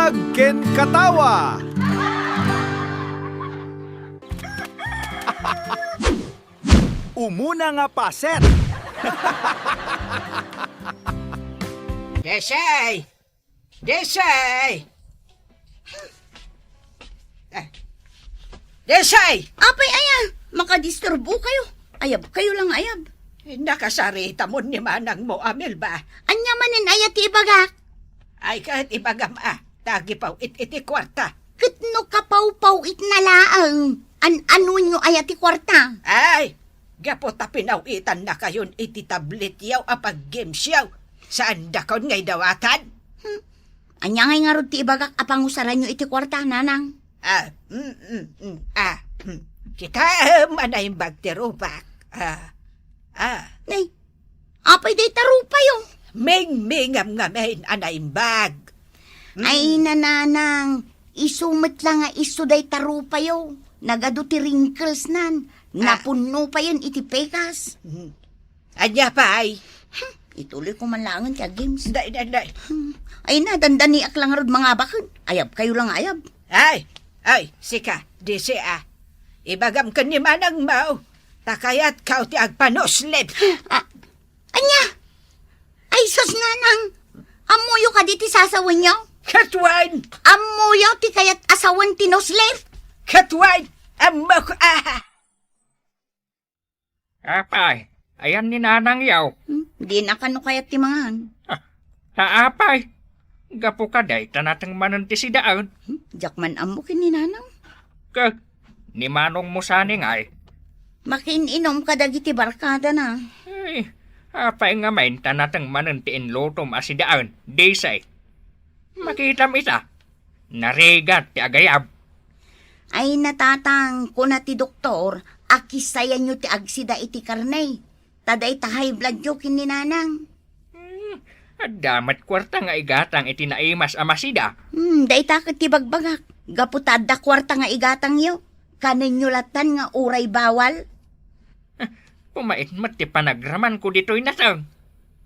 Bunyag ken katawa. Umuna nga paset. Desay! Desay! Desay! Apay aya, makadisturbo kayo. Ayab kayo lang ayab. Nakasarita mo ni manang mo, Amil ba? Anya manin aya ti ibagak. Ay kahit ibagam tagi paw iti kwarta. Kitno kapaw-paw itnalaang. Ano nyo aya ti kwarta? Ay, gapo ta pinawitan na kayon iti tablet yaw apag games yaw. Saan dakon ngay dawatan? Anya ngay nga rod ti ibagak apangusaran nyo iti kwarta, nanang. Kita manayong bagterubak. Nay, apay day tarupa yung. Ming-mingam nga main anayong bag. Ay nananang, isumit lang nga iso day tarupa yung. Nagado ti wrinkles nan. Napuno pa yan iti pekas. Anya pa ay? Ituloy ko manlangan kaya games. Day. Ay na, dandaniak lang rod mga bakod. Ayab kayo lang ayab. Ay, sika, disi Ibagam ka ni manang mau. Takayat kao ti agpanoslip. Anya? Ay, sus nanang. Amuyo ka di ti sasawan nyo? Katwan! Amuyo ti kayat asawan tinoslev? Katwan! Amok Apay, ayan ni nanang yaw. Di na kano kayat ti mangan. Apay, gapo ka day, tanatang manon ti sidaan. Jakman amukin ni nanang. Kag, ni manong mo saning ay. Makininom ka dagi ti barkada na. Ay, apay nga main, tanatang manon ti inlotom asidaan, desay. Makitam ita, narigat ti agayab. Ay natatang ko na ti doktor, akisaya nyo ti agsida iti karnay. Taday ta high blood yo kin ni nanang. Damat kwarta nga igatang iti naimas amasida. Day takot ti bagbagak. Gaputad da kwarta nga igatang yo. Kanin nyo latan nga uray bawal. Pumait mat ti panagraman ko dito'y natang.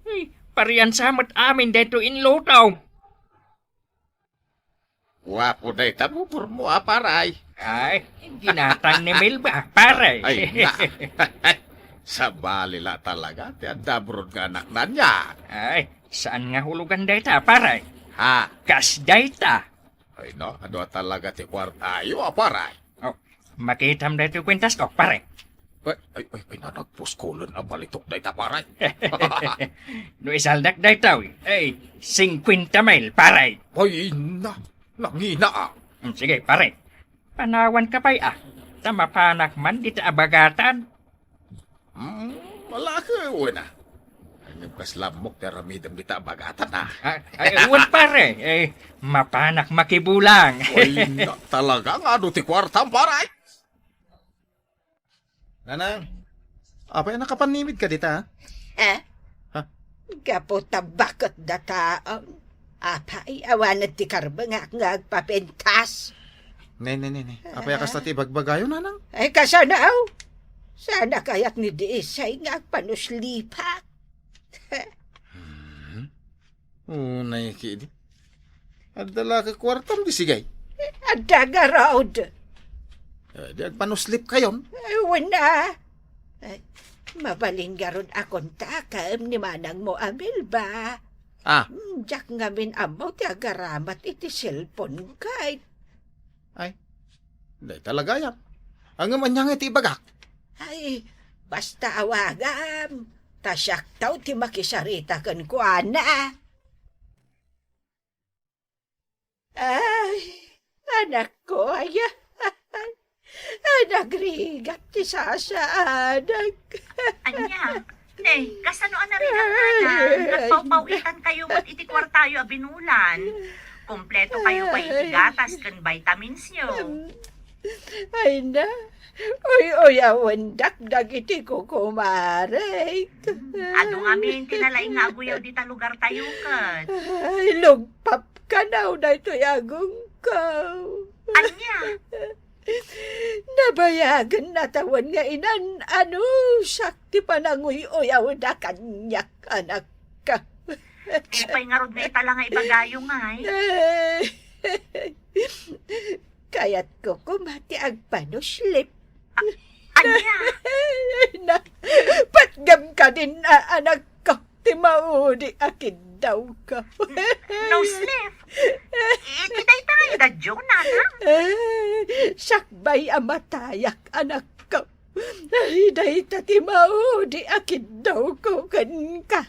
Ay, pariyan samot amin dito inlotaw. Wapo na itabubur mo, paray. Ay, ginatang ni Melba, paray. Ay, na. Sa balila talaga, ti adabrod nga anak na niya. Ay, saan nga hulugan dayta, paray? Ha? Kas dayta. Ay, no, ano talaga ti kwartayo, paray. Oh, makitam dayto kwentas ko, paray. Ay, nanagpuskulon ang balitok na ita, paray. No isaldak daytaw, ay, 50 mile, paray. Ay, nangina. Sige, paray. Panawan ka pa'y Tamapanak man dito abagatan. Wala ka, una. Ay, nagkaslamok na ramidam dita abagatan, Ay, uwan pare. Eh, mapanak makibulang. Ay, talaga nga, ano ti kwartam, paray. Nanang, apay nakapanimid ka dita, ha? Ha? Gapo tabakot dataon. Apay awan ti karbangak nga agpapentas. Ne. Apay akas ti bagbagayo, nanang? Ay kasanaw. Sana kayat ni Desay nga agpanuslipak. Unay kidi. Adala ka kwartam di sigay. Adaga raod. Di agpanuslip kayon. Wala. Ay, mabaling garon akong takam ni manang mo Amil ba? Jak nga min amaw ti agaramat iti cellphone kahit. Ay, di talaga yan. Ang amanyang iti bagak. Ay, basta awagam. Tasyak taw ti makisarita kan kuana. Ay, anak ko, ay, nagrigat ti sasaadag. Anya, kasanoan na rin ang nagpawpawitan kayo mat iti kwartayo a binulan. Kompleto kayo kay itigatas kan vitamins nyo. Ay na, uy, awandak dagiti ko kumare. Ado nga min, tinalaing nga aguyaw dita lugar tayo kat. Ay, lugpap ka na ito yagong ko. Anya, Nabayagan na tawan nga inan, sakti pa nanguy-uyaw na kanyak anak ka. pa'y nga rod nga itala nga ibagayo nga Eh, Kaya't ko kumati ang panuslip. Anya, Na, patgam ka din, anak ko. Ti maudi akin daw ka. no slip. Itiday tayo da Joe, nanang. Sakbay amatayak, anak ko. Ay, day ti maudi akin daw ko kan ka.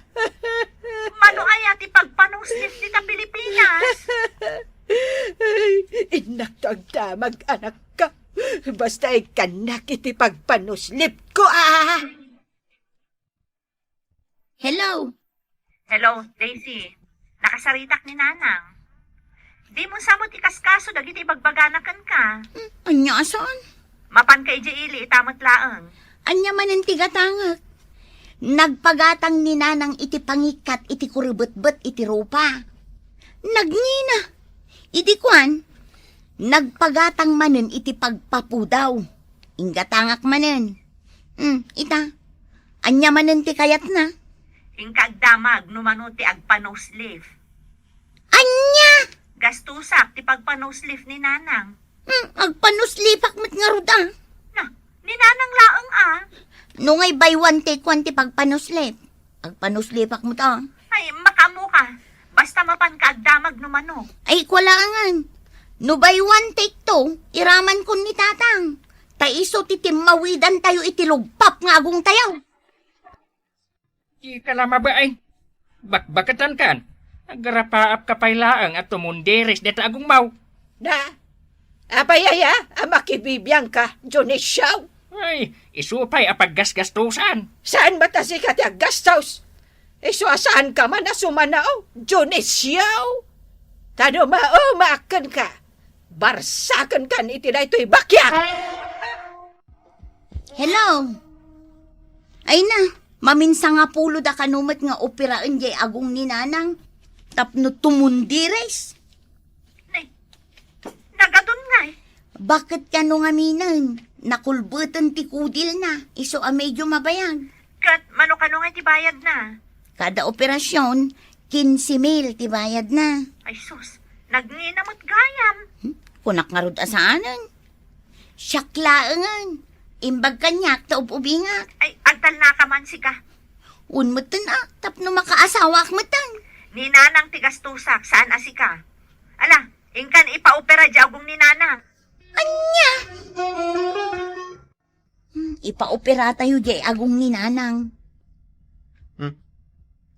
Mano ay ati pagpanuslip dita Pilipinas? Ay, inak to ang damag, anak ka. Basta ikanak iti pagpanuslip ko, Hello? Hello, Daisy. Nakasaritak ni nanang. Di mo samot ikaskaso dagiti bagbaganakan ka. Anya asan? Mapan ka ili itamot laeng. Anya man ang tigatangak. Nagpagatang ni nanang iti pangikat iti kuribet-bet iti rupa. Nagnina. Iti kwan, nagpagatang manen iti pagpapudaw. Ingatangak manen. Ita, anya manen ti kayat na. Ingkagdamag numanuti agpanosleaf. Anya! Gastusak ti pagpanosleaf ni nanang. Agpanuslipak met nga ruda. Na, ni nanang laeng Nungay buy one take one ti pagpanuslip. Agpanuslipak mo to. Ay, makamu ka. Basta mapan ka agdamag numano. Ay, kwalangan. No buy one take two, iraman kun ni tatang. Taiso titimmawidan tayo itilugpap nga agong tayaw. Di ka lama ba ay? Bakbakatan kan? Agarapaap kapaylaang at tumunderes deta agong mau. Na, apayaya, amakibibiyang ka, Jonisyaw. Ay, isupay apaggasgastusan. Saan matasi ka ti aggastos? Isuasaan ka man na sumanaw, Jonisyaw. Tano maakan ka. Barsakan kan iti na ito'y bakyak. Hello? Ay na, maminsa nga pulo da kanumat nga operaan jay agong ni nanang. Tapno tumundires. Nay, nagadun nga eh. Bakit ka nung aminan? Nakulbutan ti kudil na. Iso a medyo mabayag. Kat, mano ka nung ti bayad na. Kada operasyon, 15,000 ti bayad na. Ay sus, nagninamot gayam. Kunak nga rod asaanan. Syaklaangan. Imbag kanyak ta ubingak. Ay, agtal na ka man si ka. Unmutan tapno makaasawak mutan. Ni nanang tigastusak, saan asika? Ala, ingkan ipaopera jagong ni nanang. Anya! Ipaopera tayo jay agong ni nanang.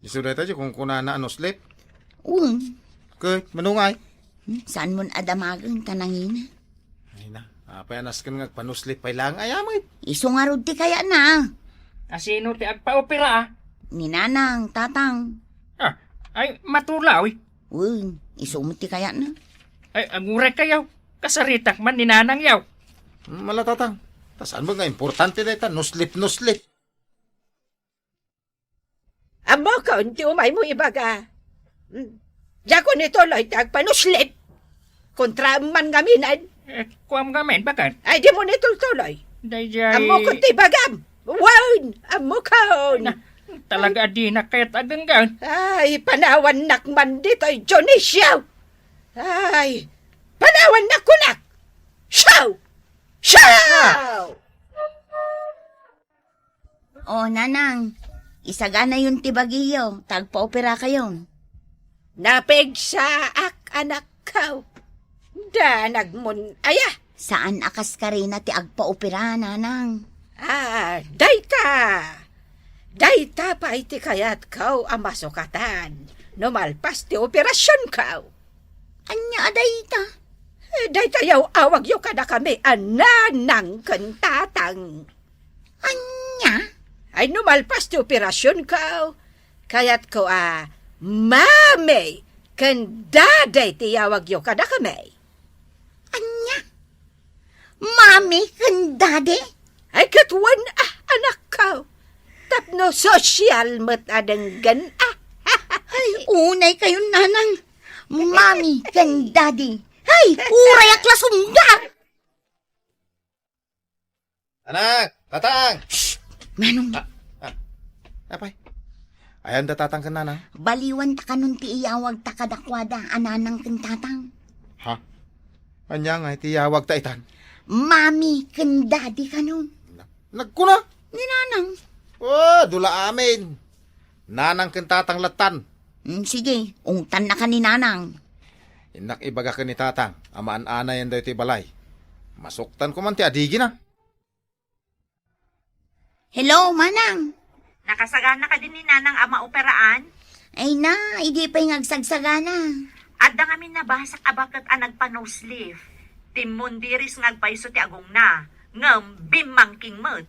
Isuday tayo kung kunana ano slip. Kay, Manungay. Saan mon adamagan kanangina? Ay na, payanas ka nga panuslip pay lang. Ayamay. Iso nga rod ti kaya na. Asino ti agpaopera Ni nanang, tatang. Ay, matulaw eh. Iso mo ti kaya na. Ay, agurek kayaw. Kasaritak man ni nanang yaw. Malatatang. Saan ba nga importante na ita? No slip. Amo ka, unti umay mo ibaga. Dako nito loy tagpanuslip. Kontra man ngaminan. Kuam gamen bakan. Ay di mo nito tuloy. Dayjay. Amo ko ti bagam. Wow! Amo ka. Talaga di na kaya't aganggan. Ay, panawan nakman dito ay Jonisyaw. Ay, panawan na kunak. Shaw! Shaw! O, nanang. Isagana yun ti bagiyo. Tagpa-opera kayo. Napeg sa anak ka. Da nagmun aya. Saan akas ka rin na ti agpa-opera, nanang? Dayta pa iti kayat kau amasukatan. Numalpas ti operasyon kau. Anya adayta? Dayta yaw awag yaw kada kami ananang kantatang. Anya? Ay numalpas ti operasyon kau. Kayat ko mame kandaday ti yawag yaw kada kami. Anya? Mami, kandade? Ay katuan anak kau. Tapno sosyal met adenggan Ay, unay kayo, nanang. Mami, kandade. Ay, uray akla sumda. Anak! Tatang! Manong, Apay. Ayan da tatang ka na. baliwan ta kanun ti iyawag ta kadakwada, ananang kantatang. Ha? Anya nga itiyawag ta itan. Mami ken daddy ka nun. Nagkuna. Ni nanang. Oh, dula amin. Nanang kentatang latan. Sige, ungtan na ka ni nanang. Inak ibaga ka ni tatang. Amaan ana yan daw iti balay. Masuktan ko man ti adigi na. Hello, manang. Nakasagana ka din ni Nanang ama operaan? Ay na, hindi pa'y ngagsagsagana. At da ngamin nabasak abakat ang nagpa-nose leaf. Timundiris ngagpaiso ti agong na. Ngam bimangking mo't.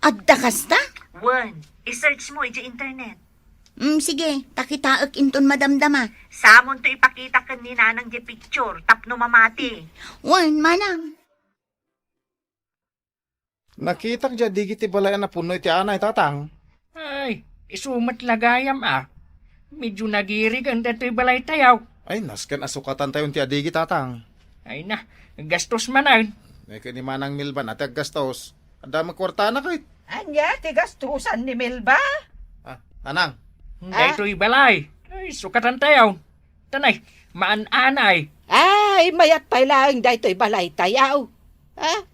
Adda kasta? Wen, isearch mo iti internet. Sige, takitaak inton madamdama. Samon to ipakita kan ni Nanang di picture, tapno mamati. Wan, manang. Nakita kja digi ti balay na puno iti anay tatang. Ay, isumat lagayam Medyo nagirig ang dato'y balay tayaw. Ay, nasken asukatan tayo ti adigi tatang. Ay na, gastos manan. May kanimanang milban at gastos. Ada magkwarta na kahit. Anya, tigastusan ni Melba? Anang. Dato'y balay. Ay, sukatan tayaw. Tanay, maan-anay. Ay, mayat pa lang daytoy balay tayaw.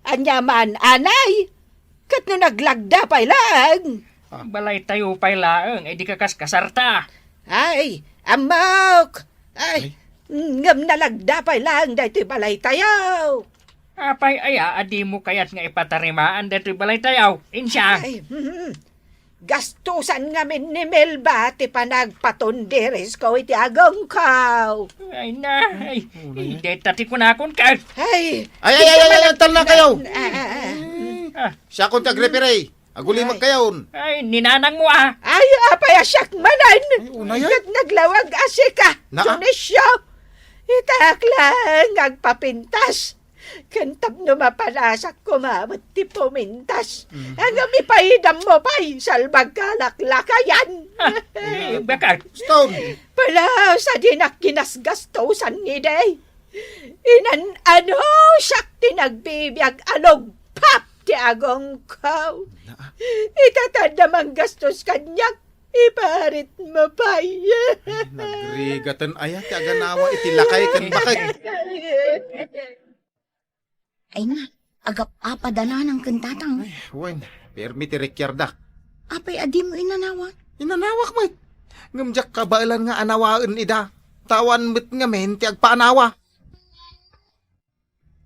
Anya man anay. Kat no naglagda pa lang. Balay tayo pa'y laeng, ay di kakas kasarta. Ay, amok. Ay, ngam nalagda pa lang daytoy balay tayaw. Apay adi mo kayat nga ipatarimaan dato'y balay tayaw. Insya. Ay, gastusan ngamin ni Melba ti panagpatonderes ko iti agong kaw. Ay na, ay, hindi tati ko na akong ka. Ay, Tal na kayo. Ah, Siya kong tagrepiray. Aguli magkayon. ay, ninanang mo ay, apay asyak manan. Una yan. Kat naglawag asika. Naa? Tunisyo. Itak lang agpapintas. Kantab no mapalasak kumamot ti pumintas. Ang ipahidam mo pa'y salbag kalaklakayan. Bakit? Stone. Pala sa dinak ginasgastosan ni Day. Inan ano siyak tinagbibiyag alog pap ti agong kaw. Itatanda mang gastos kanyak. Iparit mo pa'y. Nagrigatan ayat. Aganawa itilakay kan bakay. Ay na, agap apadana ng kantatang. Wen, permi ti rekyarda. Apay adi mo inanawan. Inanawak mo. Ngamjak kabailan nga anawaan ida. Tawan mit nga men ti agpaanawa.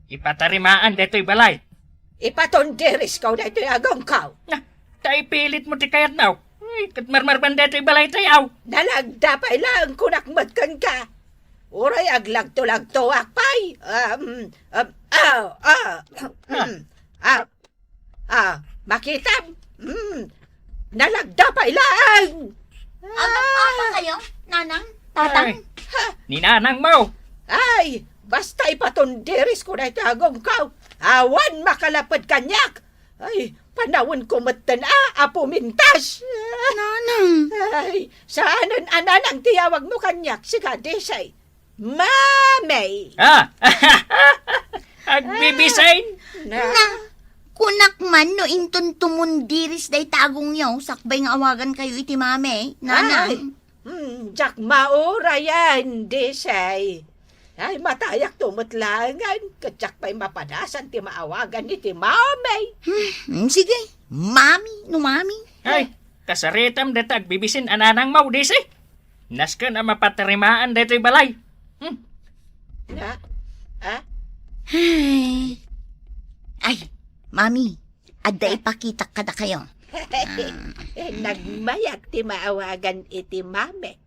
Ipatarimaan dato'y balay. Ipatonderis ka na ito'y agong kaw. Na, tayo pilit mo ti kayat naw. Ay, katmarmarban dato'y balay tayaw. Nalagda pa ilang kunakmat kan ka. Uray aglagto-lagto akpay. Makitam. Nalagda pa ilang. Apa kayo, nanang, tatang? Ninanang mo. Ay, basta ipatonderis ko na itagong kaw. Awan makalapad kanyak. Ay, panawon ko matan apo mintas. Nanang. Ay, saanan ananang tiyawag mo kanyak si Kadesay. Mamay! Agbibisain. Na, Kunak man no inton tumundiris day tagong yaw, sakbay nga awagan kayo iti mame, nanang. Jack maura yan, Desay. Ay, matayak tumutlangan. Katsak pa'y mapadasan ti maawagan ni ti mamay. Sige, mami, no mami. Ay, kasaritam dito agbibisin ananang mau disi. Naskan ang mapatarimaan dito'y balay. Na, Ay, mami, adda ipakita kada kayo. Nagmayak ti maawagan iti mame.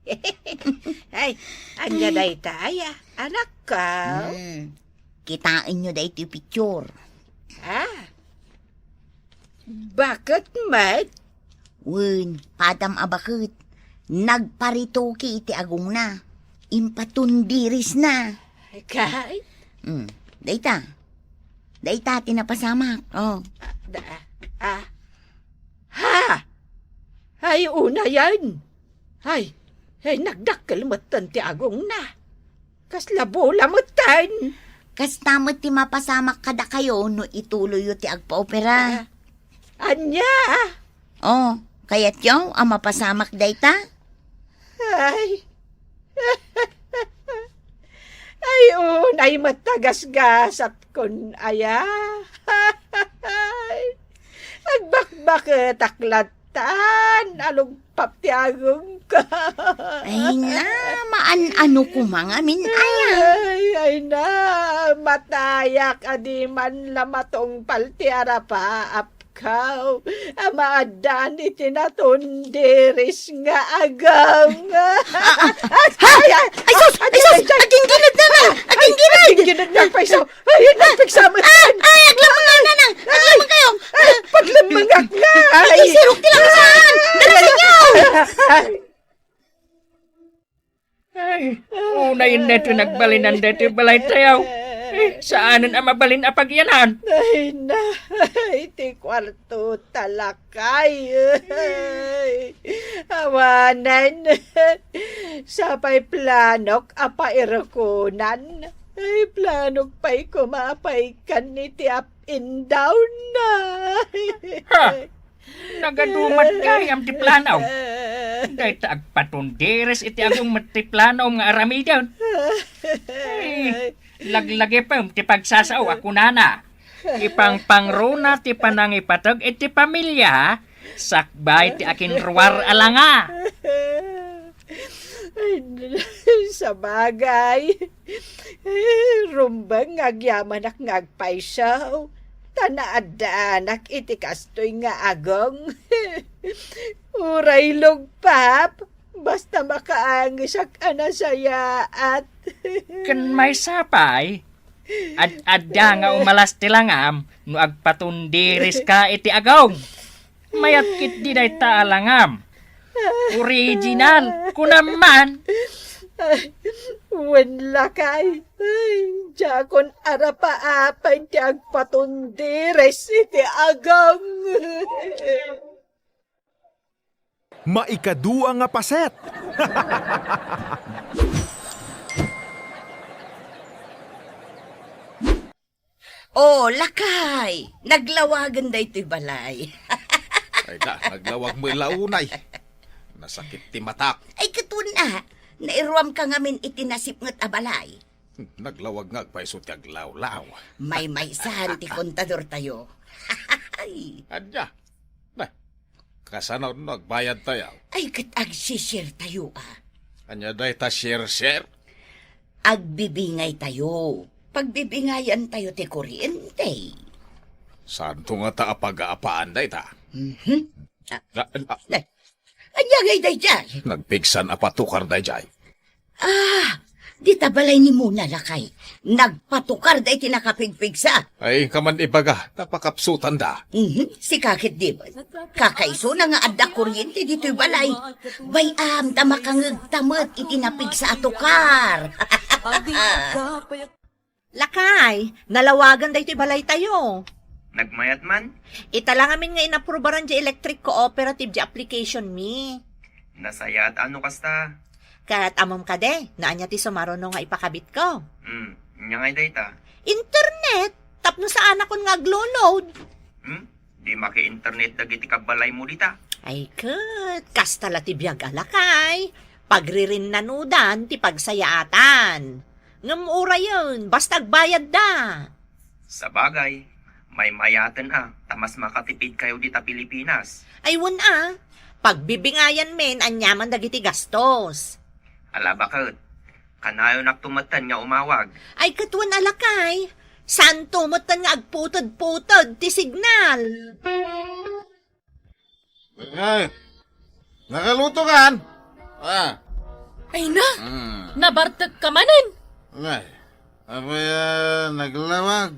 Ay, anya day taya, anak ka. Kitain nyo da iti picture. Bakit, Mat? Wen, padam abakit. Nagparitoki iti agong na. Impatundiris na. Kay? Dayta. Dayta, tinapasamak. Oh. Ha? Ay, una yan. Ay, nagdakkel matan ti agong na. Kaslabo lamatan. Kas tamot ti mapasamak kada kayo no ituloy yo ti agpa-opera. Anya? Oh, kaya't yaw ang mapasamak dayta? Ay. Ay, unay matagasgas at kun aya. Agbakbak taklatan, along paptiagong ka. Ay na, maan-ano ko mga minaya. Ay na, matayak adi man lamatong paltiara pa apkaw. Amaadan itinatundiris nga agam. Ay, sus! Aging gilid na na! Aging gilid! Aging ginad ng paisaw. Ay, nagpagsamat. Ay, aglamang na na! Aglamang kayo! Paglamangak nga. Ay, sirok nila saan! Dala sa inyo! Ay, unay neto nagbalinan dito balay tayaw. Saanan ang mabalin apagyanan? Ay na, iti kwarto talakay. Ay, awanan. Sapay planok apa irakunan. Ay, planok pa'y kumapay kan iti up and down na. Ha? Nagadumat kayam ti planaw. Dahil agpatunderes iti agong matiplanaw nga aramidon. Ay, laglagi pa ti pagsasaw ako nana. Ipang pangruna ti panangipatag iti pamilya. Sakbay ti akin ruwar alanga. Ay, sa bagay. Rumbang ngagyaman ak ngagpaisaw. Tanaadanak iti kastoy nga agong. Uray lugpap. Basta makaangis ak anasaya at. Kan may sapay. Ad-adda nga umalas ti langam. No agpatundiris ka iti agong. Mayat kit di day taalangam. Original. Kunaman. Ay, wala kay. Ay, jakon arapa-apay ti agpatundires iti agam. Maikadua nga paset. Oh, lakay! Naglawagan da ito'y balay. Ay da, naglawag mo ilaunay. Nasakit ti matak. Ay, katuna, nairuam ka ngamin itinasip ngat abalay. Naglawag nga pa iso ti aglawlaw. May maysan ti kontador tayo. Ay, Adya. Nah, kasanaw nagbayad tayo. ay kat agsishare tayo Anya day ta share. Agbibingay tayo. Pagbibingayan tayo ti kuryente. Saan to nga ta apag-aapaan day ta? Anyagay day dyan. Nagpigsan apatukar day jay. Di tabalay ni Muna lakay. Nagpatukar day tinakapigpigsa. Ay, kaman ibaga, napakapsutan da. Si kakit di ba? Kakaiso na nga adda kuryente dito'y balay. Bayam, tamakangagtamot itinapig sa atukar. Lakay, nalawagan daytoy balay tayo. Nagmayat man? Italang amin nga inaprubaran di electric cooperative di application mi. Nasayat ano kasta? Kat amom ka de, naanya ti sumaruno nga ipakabit ko. Nya nga data. Internet, tapno sa anak kon nga aglo-load. Di maki-internet dagiti kabalay mo dita. Ay kat, kastala ti biyag alakay. Pagririn nanudan ti pagsayaatan. Ngamura yun, basta agbayad da. Sa bagay, may mayatan tamas makatipid kayo dita Pilipinas. Ay pagbibingayan men, anyaman dagiti gastos. Alabakad, kanayo naktumatan nga umawag. Ay katuan alakay, saan tumutan nga agputod-putod ti signal? Ay, nakaluto kan? Ay na! Nabartag ka manin! Ay, naglawag.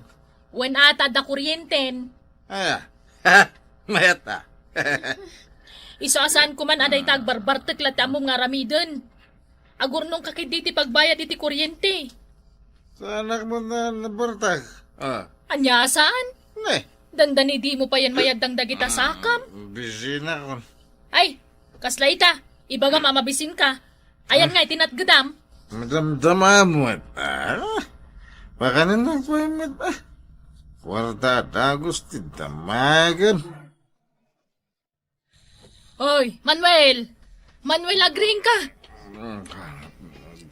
When ata da kuryenten. Ay, mayata. Isasaan ko man aday tagbarbartek lati among nga ramidon. Agurnong kakiditi pagbayad iti kuryente. Sa anak mo na nabartag. Anya saan? Dandani di mo pa yan mayadang dagita sakam. Busy na ako. Ay, kaslaita, ibaga mamabisin ka. Ayan nga itinatgadam. Madamdama mo. Baka na nagpahimit Kwarta gusti damagan. Oy, Manuel! Manuel, agring ka!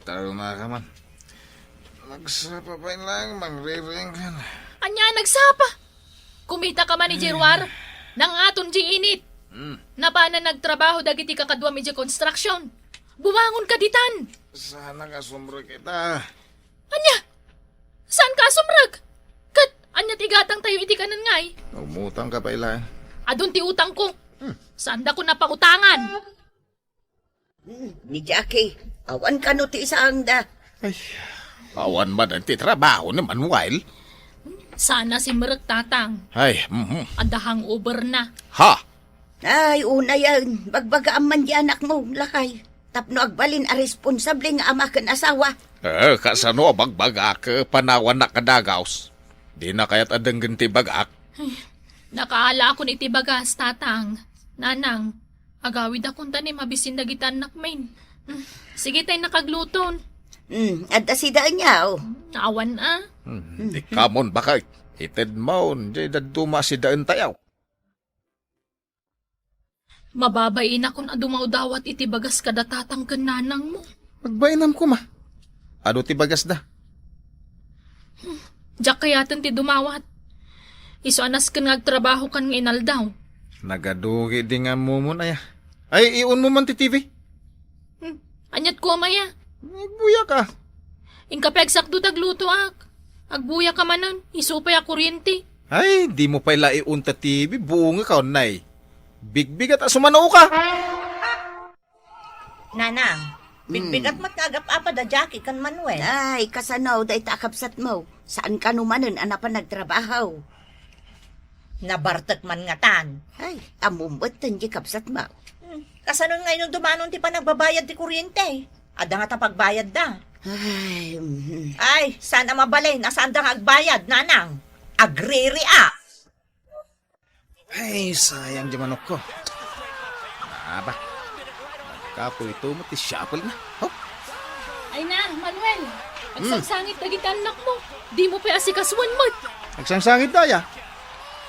Taro na ka man. Nagsapa pa lang, mangriring ka na. Anya, nagsapa. Kumita ka man ni Jirwar. Nang aton di init. Na pa na nagtrabaho dagiti kakadwa medyo construction. Bumangon ka ditan. Sana kasumro kita. Anya, saan ka sumrag? Kat, anya tigatang tayo iti kanan ngay. Umutang ka pa ilang. Adun ti utang ko. Saan da ko napautangan? Ni Jackie, awan ka no ti isaang da. Ay, awan man ang titrabaho ni Manuel. Sana si Merek tatang. Ay, Ada hangover na. ha? Ay, una yan. Bagbagaan man di anak mo, lakay. Tapno agbalin a responsable nga ama kan asawa. Kasano bagbaga ka panawan na kadagaws. Di na kaya't adang ganti bagak. Nakaala ko ni tibagas tatang. Nanang, agawid akong tanim mabisin dagitan nakmain. Sige tayo nakagluton. Adda si daan niya, oh. Naawan Di kamon baka ited maun. Di daduma si daan tayaw. Mababain akong adumawdawat iti bagas kada tatang ken nanang mo. Magbainam ko ma. Ano ti bagas da? Diyak kayatan ti dumawat. Iso anas ken ngagtrabaho kan nga inaldaw. Nagadugi di nga mo ya. Ay, iun mo man ti TV. Anyat ko maya. Nagbuya ka. Inkapeg sakdo tagluto ak. Agbuya ka manan, isupay a kuryente. Ay, di mo pa ila iun ta TV. Buong ka, nay. Bigbigat at sumano ka. Nanang, bigbigat matagap apa da Jackie kan Manuel. Ay, kasanaw da itakapsat mo. Saan ka numanon ana pa nagtrabaho? Nabartek man nga tan. Ay, amumbot tanji kapsat mo. Kasano ngayon dumanon ti pa nagbabayad ti kuryente? Ada nga ta pagbayad da. Ay, Ay, saan ang mabalay? Nasaan da nga agbayad, nanang? Agriri ah! Ay, sayang di manok ko. Aba. Kapoy ito mo ti shuffle na. Hop. Ay na, Manuel. Agsangsangit dagitan anak mo. Di mo pa asikaswan mo. Nagsangsangit daya.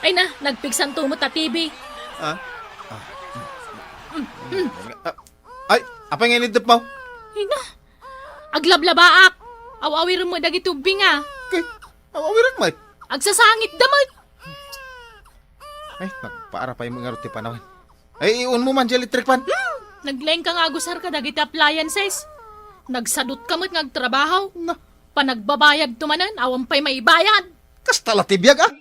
Ay na, nagpigsan tumot ta TV. Ay, apa nga inidip mo? Ay na, aglablabaak. Awawir mo dagi tubing ah. Okay, awawirak mo. Agsasangit damay. Ay, nagpaara pa yung mga ruti panahon. Ay, iun mo man di electric pan. Nagleng ka nga agusar ka dagiti appliances. Nagsadot ka mo't ngagtrabaho. Na, Panagbabayad tumanan, awan pa'y maibayad. kastala tibiyag ah.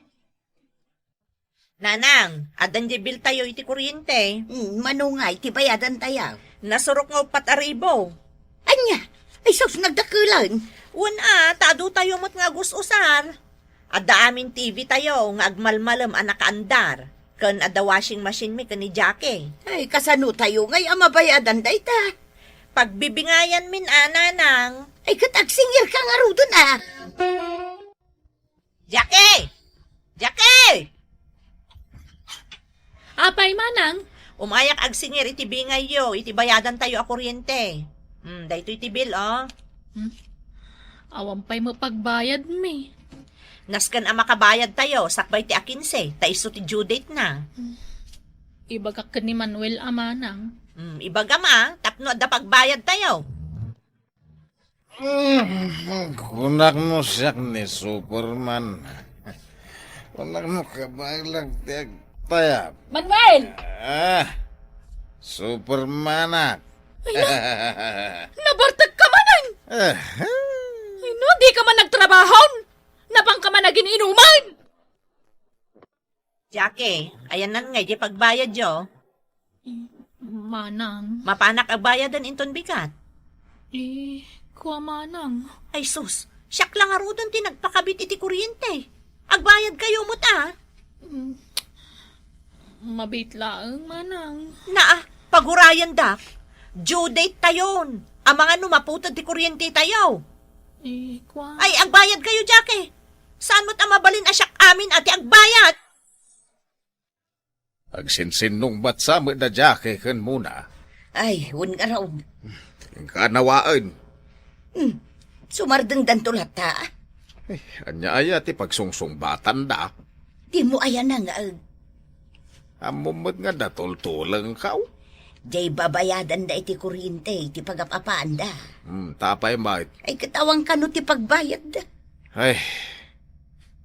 Nanang, adan di bil tayo iti kuryente. manungay, ti bayadan tayo. Nasurok nga upat aribo. Anya, ay sus nagdakulan. Tado tayo mo't nga gususar. Ada amin TV tayo, nga agmalmalam anak andar. Kan ada washing machine mi kan ni Jackie. Ay, kasano tayo ngay amabayadan da ita. Pagbibingayan min nanang. Ay, katagsingir ka nga rudon ah. Jackie! Jackie! Apay manang, Umayak agsingir iti bingay yo, iti bayadan tayo a kuryente. Dahito iti bill, oh. awan pa'y mapagbayad mi. Naskan ang makabayad tayo, sakbay ti A15, taiso ti due date na. Ibagak ka ni Manuel amanang. Ibaga ma, tapno da pagbayad tayo. Kunak mo siyak ni Superman. Kunak mo kabaglag tiyag tayap. Manuel! Supermanak. Nabartag ka manan! Ay no, di ka man nagtrabahon! Napang ka man naging inuman! Jackie, ayan nan nga, di pagbayad yo. Manang, Mapanak ang bayadan inton bigat. kuha manang. Ay sus, siyak lang arudon ti nagpakabit iti kuryente. Agbayad kayo mo ta. Mabitlaang manang. Pagurayan da. Due date tayon. Ang mga numaputad ti kuryente tayo. Kuha. Ay, agbayad kayo, Jackie. Saan mo't amabalin asyak amin ati agbayad? Agsinsin nung batsa mo na Jackie kan muna. Ay, hun nga raw. Ang kanawaan. Sumardeng dantulat ta. Anya ay ati pagsungsungbatan da. Di mo ayan na nga. Amumot nga datultulang ka. Jay babayadan da iti kuryente, iti pagapapaan da. Tapay bakit? Ay katawang kano ti pagbayad da. Ay,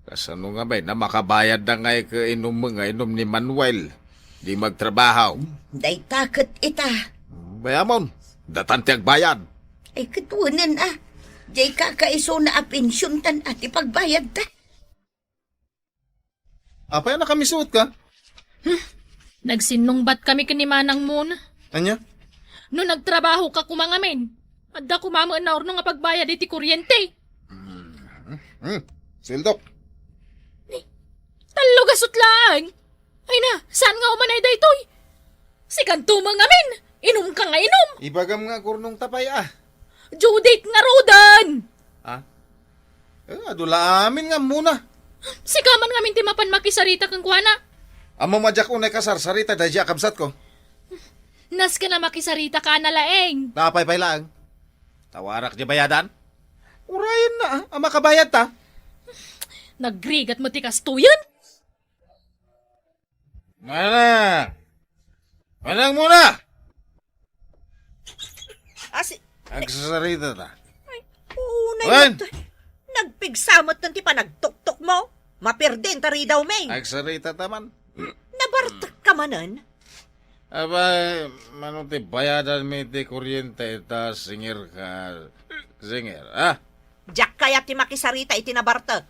kasano nga ba, na makabayad na nga ka inom ni Manuel. Di magtrabaho. Day takot ita. Bayamon, datan tiyag bayad. Ay katuwanan Jay kakaiso na apensyon tan ati pagbayad da. Apay na kami suot ka? Nagsinungbat kami kanimanang muna. Anya? No nagtrabaho ka kumangamin. Adda kumamaan na orno nga pagbayad iti kuryente. Sildok. Talo gasot lang. Ay na, saan nga umanay da itoy? Si kantumang amin. Inom ka nga inom. Ibagam nga kurnong tapay Judith nga rodan. Adula amin nga muna. Si kaman nga minti mapan makisarita kang kuana. Amo madyak unay kasarsarita da dya kabsat ko. Nas ka na makisarita ka na laeng. Napay lang. Tawarak di bayadan? Urayan na ang makabayad ta. Nagrigat mo tikas tuyan. Manang muna! Nagsasarita ta. Unay Wen! mo nagpigsamot ng ti pa nagtuktok mo. Mapirden tari daw, May. Nagsarita taman. Nabartak ka manan. Abay, manuti bayadan mi ti kuryente ta singir ka. Singir, Jack kaya ti makisarita iti nabartak.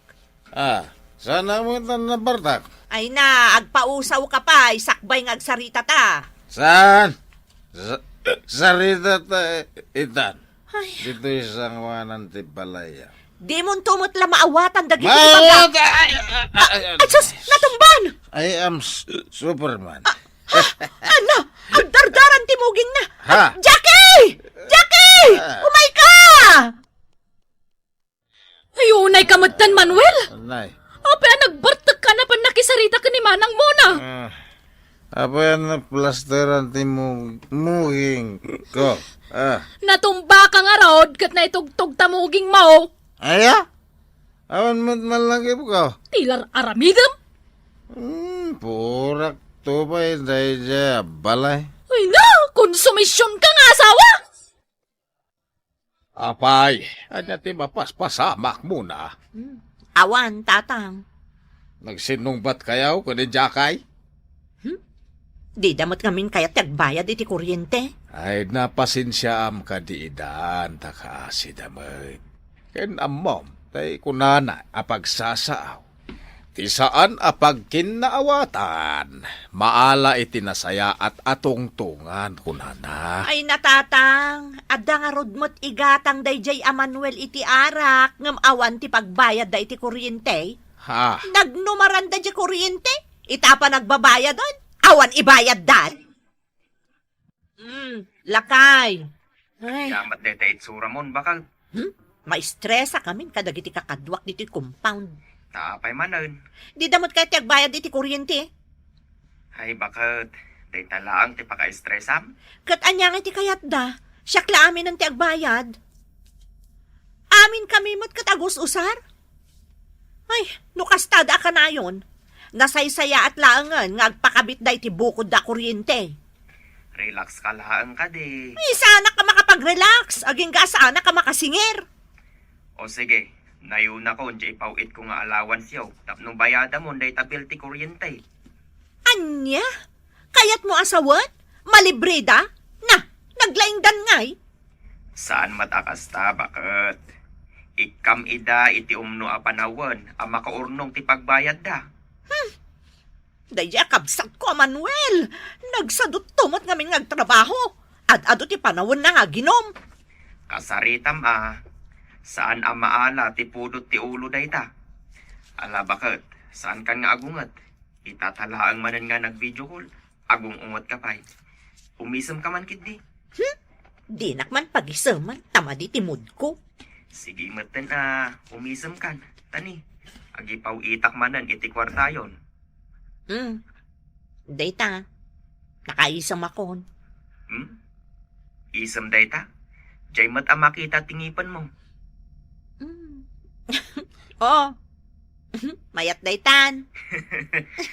Sana mo ito nabartak. Ay na, agpausaw ka pa, isakbay ng agsarita ta. Saan? Sarita ta itan. Ay, Dito isang wanan ti balaya. di mon tumot la maawatan dagiti baga. Ay, sus, natumban! I am Superman. Ano? Ang dardaran ti muging na. Ha? Jackie! Jackie! Umay ka! Ayunay kamatan Manuel. Nay. Apa nagbartag ka na pan nakisarita ka ni manang muna. Apa yan na plasteran ti muging ko? Natumba ka nga rod kat na itugtog tamuging mo. Aya? Awan mo't malaki po ko? Tilar aramidam. Purak tupay dahi dya balay. Ay na, konsumisyon ka nga asawa. Apay, anya ti mapaspasamak muna. Awan, tatang. Nagsinungbat kayaw ko ni Jakay? Di damot ngamin kaya tagbayad iti kuryente. Ay, napasensyaam ka di idan, takasi damay. Ken amom, tay kunana apagsasaaw. Ti saan apag kinaawatan, maala iti nasaya at atungtungan kunana. Ay natatang, adda nga rodmot igatang dayjay a Manuel iti arak, ngam awan ti pagbayad da iti kuryente. Ha? Nagnumaran da di kuryente, itapa nagbabayad doon, awan ibayad dan. Lakay. Ay, Yamat deta itsura mon bakal. maistresa kami kadagiti kakadwak diti compound. Tapay manan. Di damot kaya ti agbayad iti kuryente. Ay bakit, deta laang ti paka-stressam. Kat anyang iti kayat da, siyakla amin ang ti agbayad. Amin kami mo't katagos usar. Ay, nukastada ka na yon. Nasaysaya at laangan nga agpakabit da iti bukod da kuryente. Relax ka laang ka di. Ay, sana ka makapag-relax. Aging ka sana ka makasingir. O sige, nayuna ko, di ipawit ko nga allowance yaw. Tapnong bayada mo, day tabil ti kuryente. Anya? Kayat mo asawat? Malibreda? Na, naglaingdan ngay. Saan matakasta, bakit? Ikam ida iti umno a panawan, ang makaurnong ti pagbayad da. Daya kabsat ko, Manuel. Nagsadot tumot ngamin ngagtrabaho. Ad-ado ti panawon na nga ginom. Kasaritam saan ang maala ti pudot ti ulo day ta? Ala bakit, saan kan nga agungat? Itatalaang manan nga nag-video call. Agung ungot ka pa'y. Umisam ka man kid di. Di nakman pag-isaman, tama di timod ko. Sige matan umisam kan. Tani, agipaw itak manan iti kwartayon. Data, nakaisam ako. Isam day ta? Jay mat ang makita tingipan mo. Oh, mayat daytan.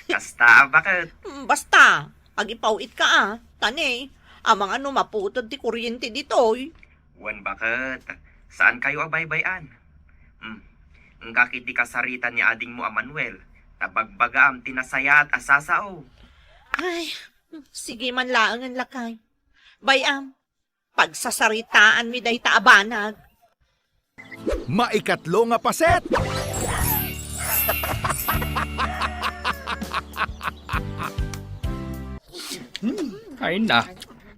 Kasta bakit? Basta, ag ipawit ka Tani, Amang ano maputod ti kuryente ditoy. Wan bakit? Saan kayo abaybayan? Ang kakiti kasaritan ni ading mo Manuel, tabagbaga am tinasaya at asasao. Ay, sige man laang ang lakay. Bayam, pagsasaritaan mi day taabanag. Maikatlo nga paset. Ay na,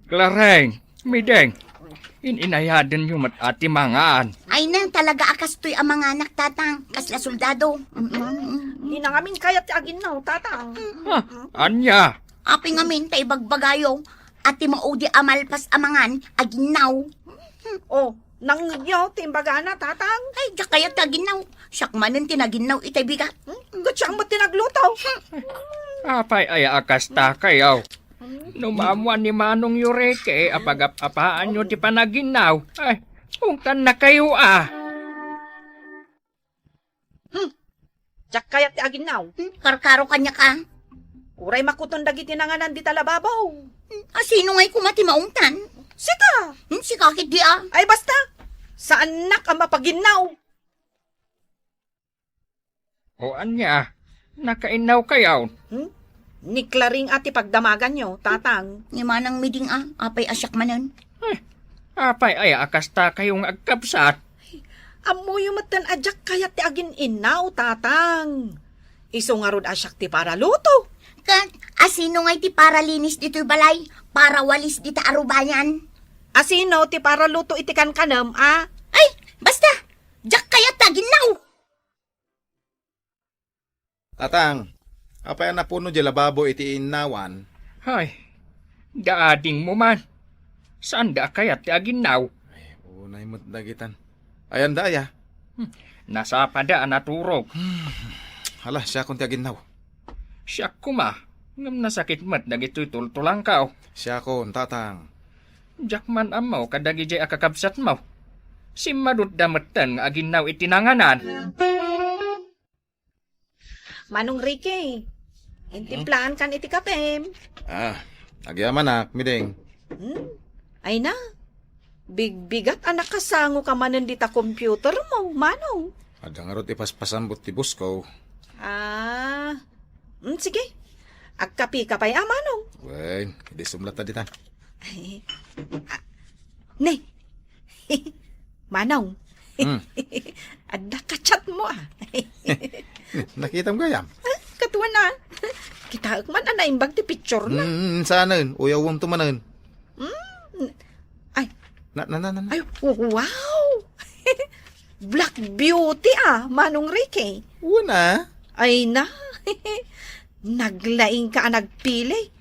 Klareng, Mideng, ininayadan yung ati mangaan. Ay na, talaga akastoy ang mga anak, tatang. Kasla soldado. Di na ngamin kayat ti aginaw, tatang. Ha, anya? Api ngamin, tay bagbaгаyo. Ati maudi amalpas amangan, aginaw. Oh, nangyaw timbaga na, tatang. Ay, di kaya taginaw. Syakmanan tinaginaw itay bigat. Gatsang mo tinaglutaw. Apay ay akasta kayaw. Numamuan ni Manong Yureke, apagapapaan nyo ti panaginaw. Ay, ungkan na kayo ah. Tsak kayat ti aginaw. Karkaro kanya ka. Uray makuton dagiti nanganan di talababaw. Sino nga'y kumati maungtan? Sita! Si kakit di ah. Ay basta, sa anak ang mapaginaw. O anya, nakainaw kayaw. Ni Claring ati pagdamagan nyo, tatang. Ni manang miding ah, apay asyak manan. Apay ay akasta kayong agkapsat. Amoy umatan adyak kayat ti agin inaw, tatang. Iso nga rod asyak ti para luto. Kat, asino nga'y ti para linis dito'y balay, para walis dita arubayan. Asino ti para luto iti kankanam, ah? Ay, basta, jak kaya taginaw. Tatang, apay na puno di lababo iti inawan. Ay, daading mo man. Saan da kayat ti aginaw? Unay mo't dagitan. Ayan daya. Nasa padaan naturog. Hala, siya kung ti aginaw. Siya kuma, ngam nasakit mat dagito'y tultulang kao. Siya kon, tatang. Jakman amaw kadagi jay akakabsat mo. Si madut damatan nga aginaw itinanganan. Manong Ricky, intimplahan kan iti kapem. Agyaman na, mideng. Ay na, bigbigat anak kasango ka manan dita computer mo, manong. Adang arot ipaspasambot ti busko. Sige. Agkapi ka pa'y manong. Wen, hindi sumlat na ditan. Ne. Manong. Adda ka-chat mo ah. Nakita mo gayam? Katuwa na. Kita man anaimbag ti picture na. Saanan, uyawam tumanan. Ay. Na. Ay, wow. Black beauty ah, Manong Ricky. Una. Ay na. Naglaing ka nagpili.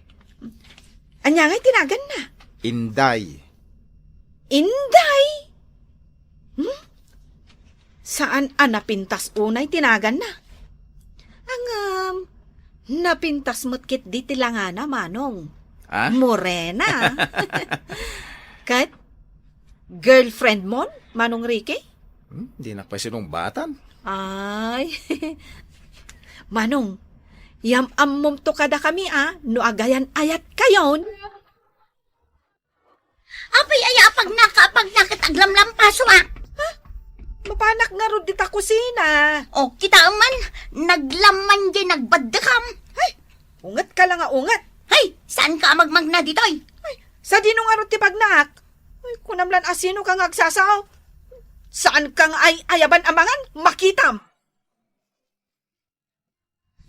Anya nga'y tinagan na. Inday. Inday? Saan napintas unay tinagan na? Napintas mo't kit di tilangana, Manong. Morena. Kat, girlfriend mo, Manong Ricky? Di na pa sinungbatan. Ay, Manong, yam-ammom to kada kami no agayan ayat kayon. Apay ay apag nakataglamlam paso ah. Mapanak nga ro dita kusina. O, kita man, naglaman di nagbadakam. Ay, ungat ka lang ungat. Ay, saan ka magmag na ditoy? Ay, sa dino nga ro ti pagnak. Ay, kunamlan asino kang agsasaw. Saan kang ay ayaban amangan? Makitam.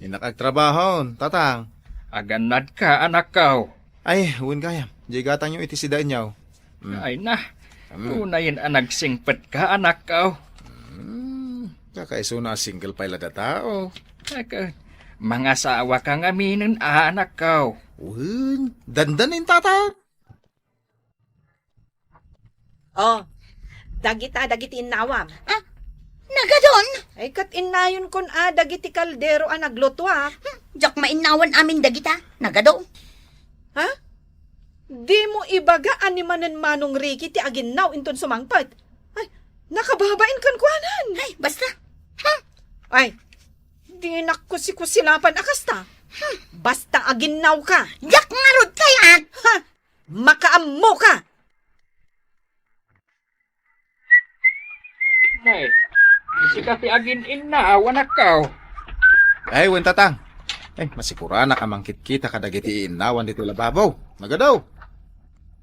Inakagtrabahon, tatang. Aganad ka, anak kao. Ay, huwin kaya. Jigatan nyo itisidaan nyaw. Ay na, unayin anagsingpet ka, anak kao. Kakaiso na single pala da tao. Mga sawa kang aminin, anak kao. Uwin, dandanin tatang. Oh, dagiti inawam. Nagadon? Ay kat inayon kon dagiti kaldero nagluto Jak mainawan amin dagita. Nagado. Ha? Di mo ibaga animanan Manong Ricky ti aginaw inton sumangpat. Ay, nakababain kan kuanan. Ay, basta. Ay, di nakusi-kusilapan akasta. Basta aginaw ka. Jak ngarod kayat. Ha? Makaammo ka! Nay, si kasi agin ina, awan akaw. Ay, wen tatang. Ay, masikura na kamangkit kita kadagiti inawan dito lababaw. Nagadaw.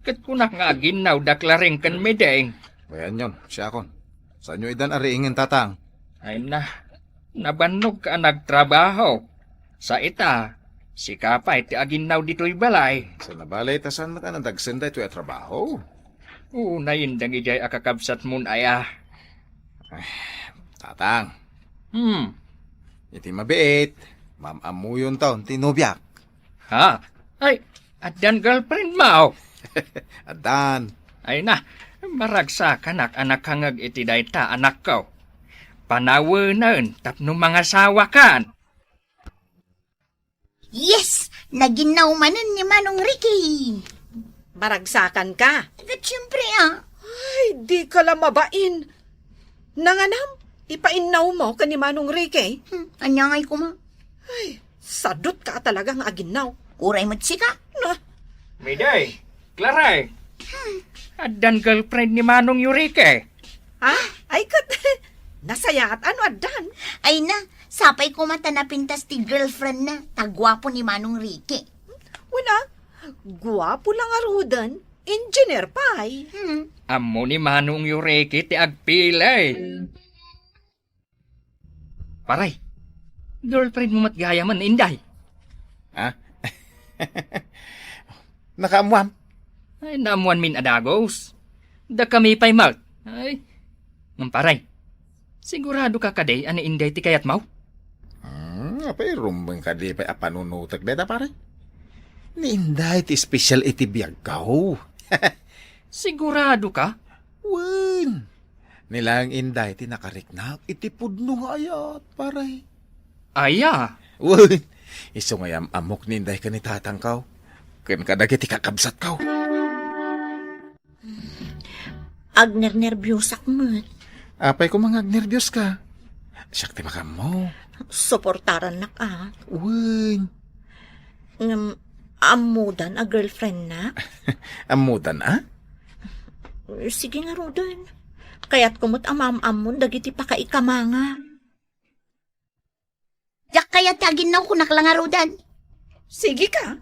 Kat kunak nga aginaw daklaring kan medeng. Bayan yon, siya kon. Saan nyo idan ariingin tatang? Ay na, nabanog ka nagtrabaho. Sa ita, si kapay ti aginaw dito'y balay. Sa nabalay tasan na ka na dagsenday ito trabaho. Unayin dang ijay akakabsat mun aya. Tatang, iti mabiit. Ma'am-amu yun taon, tinubyak. Ha? Ay, adan girlfriend mo. Adan. Ay na, maragsa kanak anak hangag iti dayta anak ko. Panawanan tapno mga sawa kan. Yes! Naginaw manan ni Manong Ricky. Maragsakan ka. At syempre Ay, di ka lang mabain. Nanganam, ipainaw mo ka ni Manong Ricky. Anyangay ko ma. Ay, sadot ka talagang aginaw. Uray matsika. Na, Miday, Claray. Adan girlfriend ni Manong Yurike. ha? Ay, kat, nasaya at ano adan? Ay na, sapay ko mata na pintas ti girlfriend na. Tagwapo ni Manong Ricky. Wala, guwapo lang arudan. Engineer pa ay. Amo ni Manong Yurike ti agpilay. Paray, girlfriend mo matgaya man, Inday. Ha? Nakaamuam. Ay, naamuan min adagos. Da kami pa'y malt. Ay, paray. Sigurado ka kaday, ani Inday ti kayat mau? Apay rumbang ka di pa'y apanunutak deda pare. Ni Inday ti special iti biyagaw. Sigurado ka? Wen. Nilang Inday ti nakariknak iti pudno nga ayat pare. Aya. Wen. Iso ngayam amok ni Inday ka ni tatang kaw. Ken kadagiti kakabsat kaw. Agner-nervyosak mo. Apay ko mga nervyos ka. Siyak ti makam mo. Suportaran na ka. Wen. Amudan a girlfriend na. Amudan Sige nga Rodan. Kaya't kumot amam-amon dagiti pa kaikamanga. Yak kaya taginaw ko naklangarudan. Sige ka,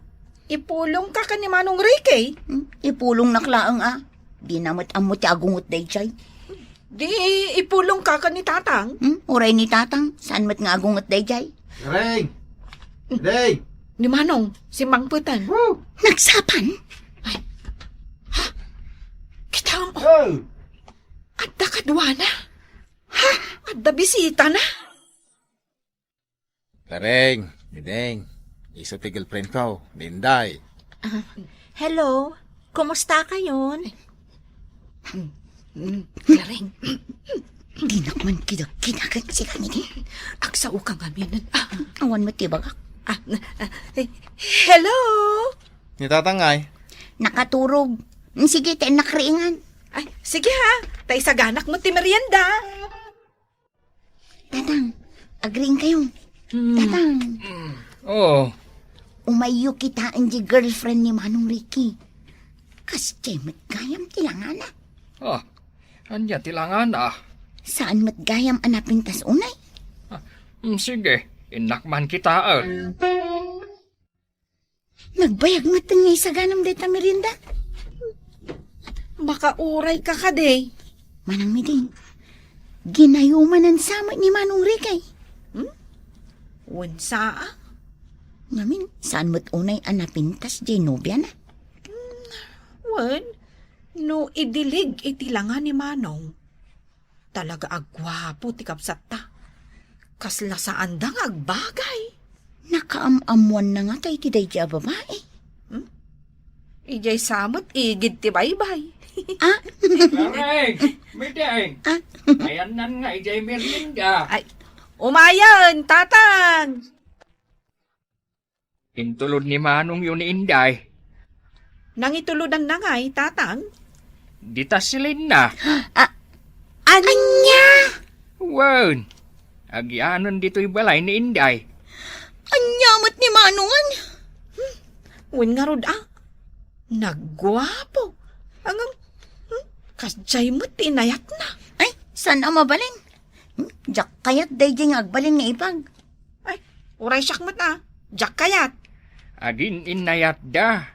ipulong ka ka ni Manong Ricky. Ipulong naklaang Di namat amot ti agungot day chay. Di ipulong ka ka ni Tatang. Uray ni tatang, saan mat nga agungot day chay? Reng! Day! Ni Manong, si Mang Putan. Nagsapan? Kita mo. Adda kadwa na. Ha? Adda bisita na. Reng! Mideng! Iso ti girlfriend ko, Ninday. Hello, kumusta kayon? Laring, Di nakman kinakag sila ni aksaw ka nga minan. Awan mo tibagak. Hello? Ni tatangay. Nakaturog. Sige, tayo nakriingan. Ay, sige ha. Tay sa ganak mo ti merienda. Tatang, agreeing kayo. Tatang, Oh, umayo kita ang di girlfriend ni Manong Ricky. Kas mat gayam tilangan na. anya tilangan Saan mat gayam anapin tas unay? Sige, inakman kita Nagbayag matangay sa ganam deta merinda. Makauray ka ka day. Manang miding, ginayuman ang sama ni Manong Ricky. Unsa? Namin, saan mat unay anapin tas di nobya na? Wan, no idilig itilangan ni Manong. Talaga agwapo ti kapsata. Kasla saan dang agbagay. Nakaamamuan na nga tayo tiday di babae. Ijay samot igid ti baybay. Lareng, Mideng. Ayan nan nga, ijay merienda. Ay, umayan, Tatang! Intulod ni Manong yun ni Inday. Nang itulod ang nangay, Tatang. Ditasilin na. Anya! Wan, agyanon dito'y balay ni Inday. Anyamat ni Manongan! Wen nga rod Nagwapo. Ang kasjay mo tinayat na. Ay, saan ang mabalin? Jak kayat day jing agbalin nga ipag. Ay, uray siyak mo na. Jak kayat. Agin inayat da.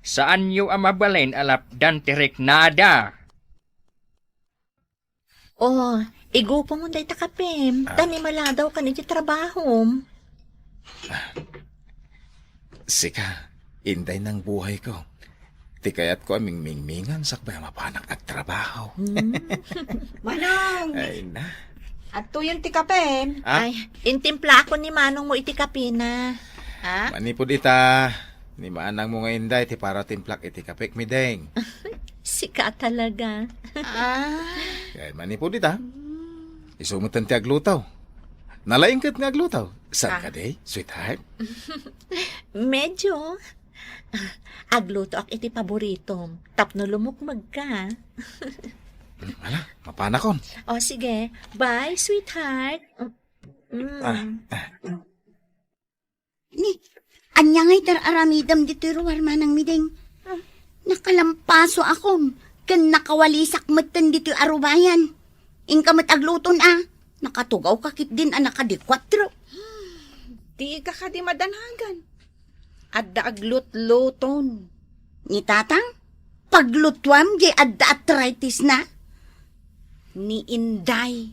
Saan yu amabalin alap dan tirek nada? Oh, igupo mo day takapim. Tani maladaw ka ni di trabaho. Sika, inday ng buhay ko. Ti kayat ko aming mingmingan sakbay mapanak at trabaho. Manong, Ay na. ato yung tikapem. Ah? Ay, intimpla ako ni Manong mo iti kapina. Ha? Manipod ita. Ni maanang mo nga inday ti para timplak iti kapek mi deng. Sika talaga. Kaya manipod ita. Isumutan ti aglutaw. Nalaingkat nga aglutaw. Saan ka day, sweetheart? Medyo. Agluto ak iti paborito. Tapno lumukmag ka. Wala, mapanakon. O sige, bye sweetheart. Ni, anya ngay aramidam dito ruwar manang mideng. Nakalampaso akon. Kan nakawalisak matan dito arubayan. Ingkamat agluton Nakatugaw kakit din anaka di 4. Di ka ka di madanhagan. Adda aglut-luton. Ni tatang, paglutwam di adda arthritis na. Ni Inday.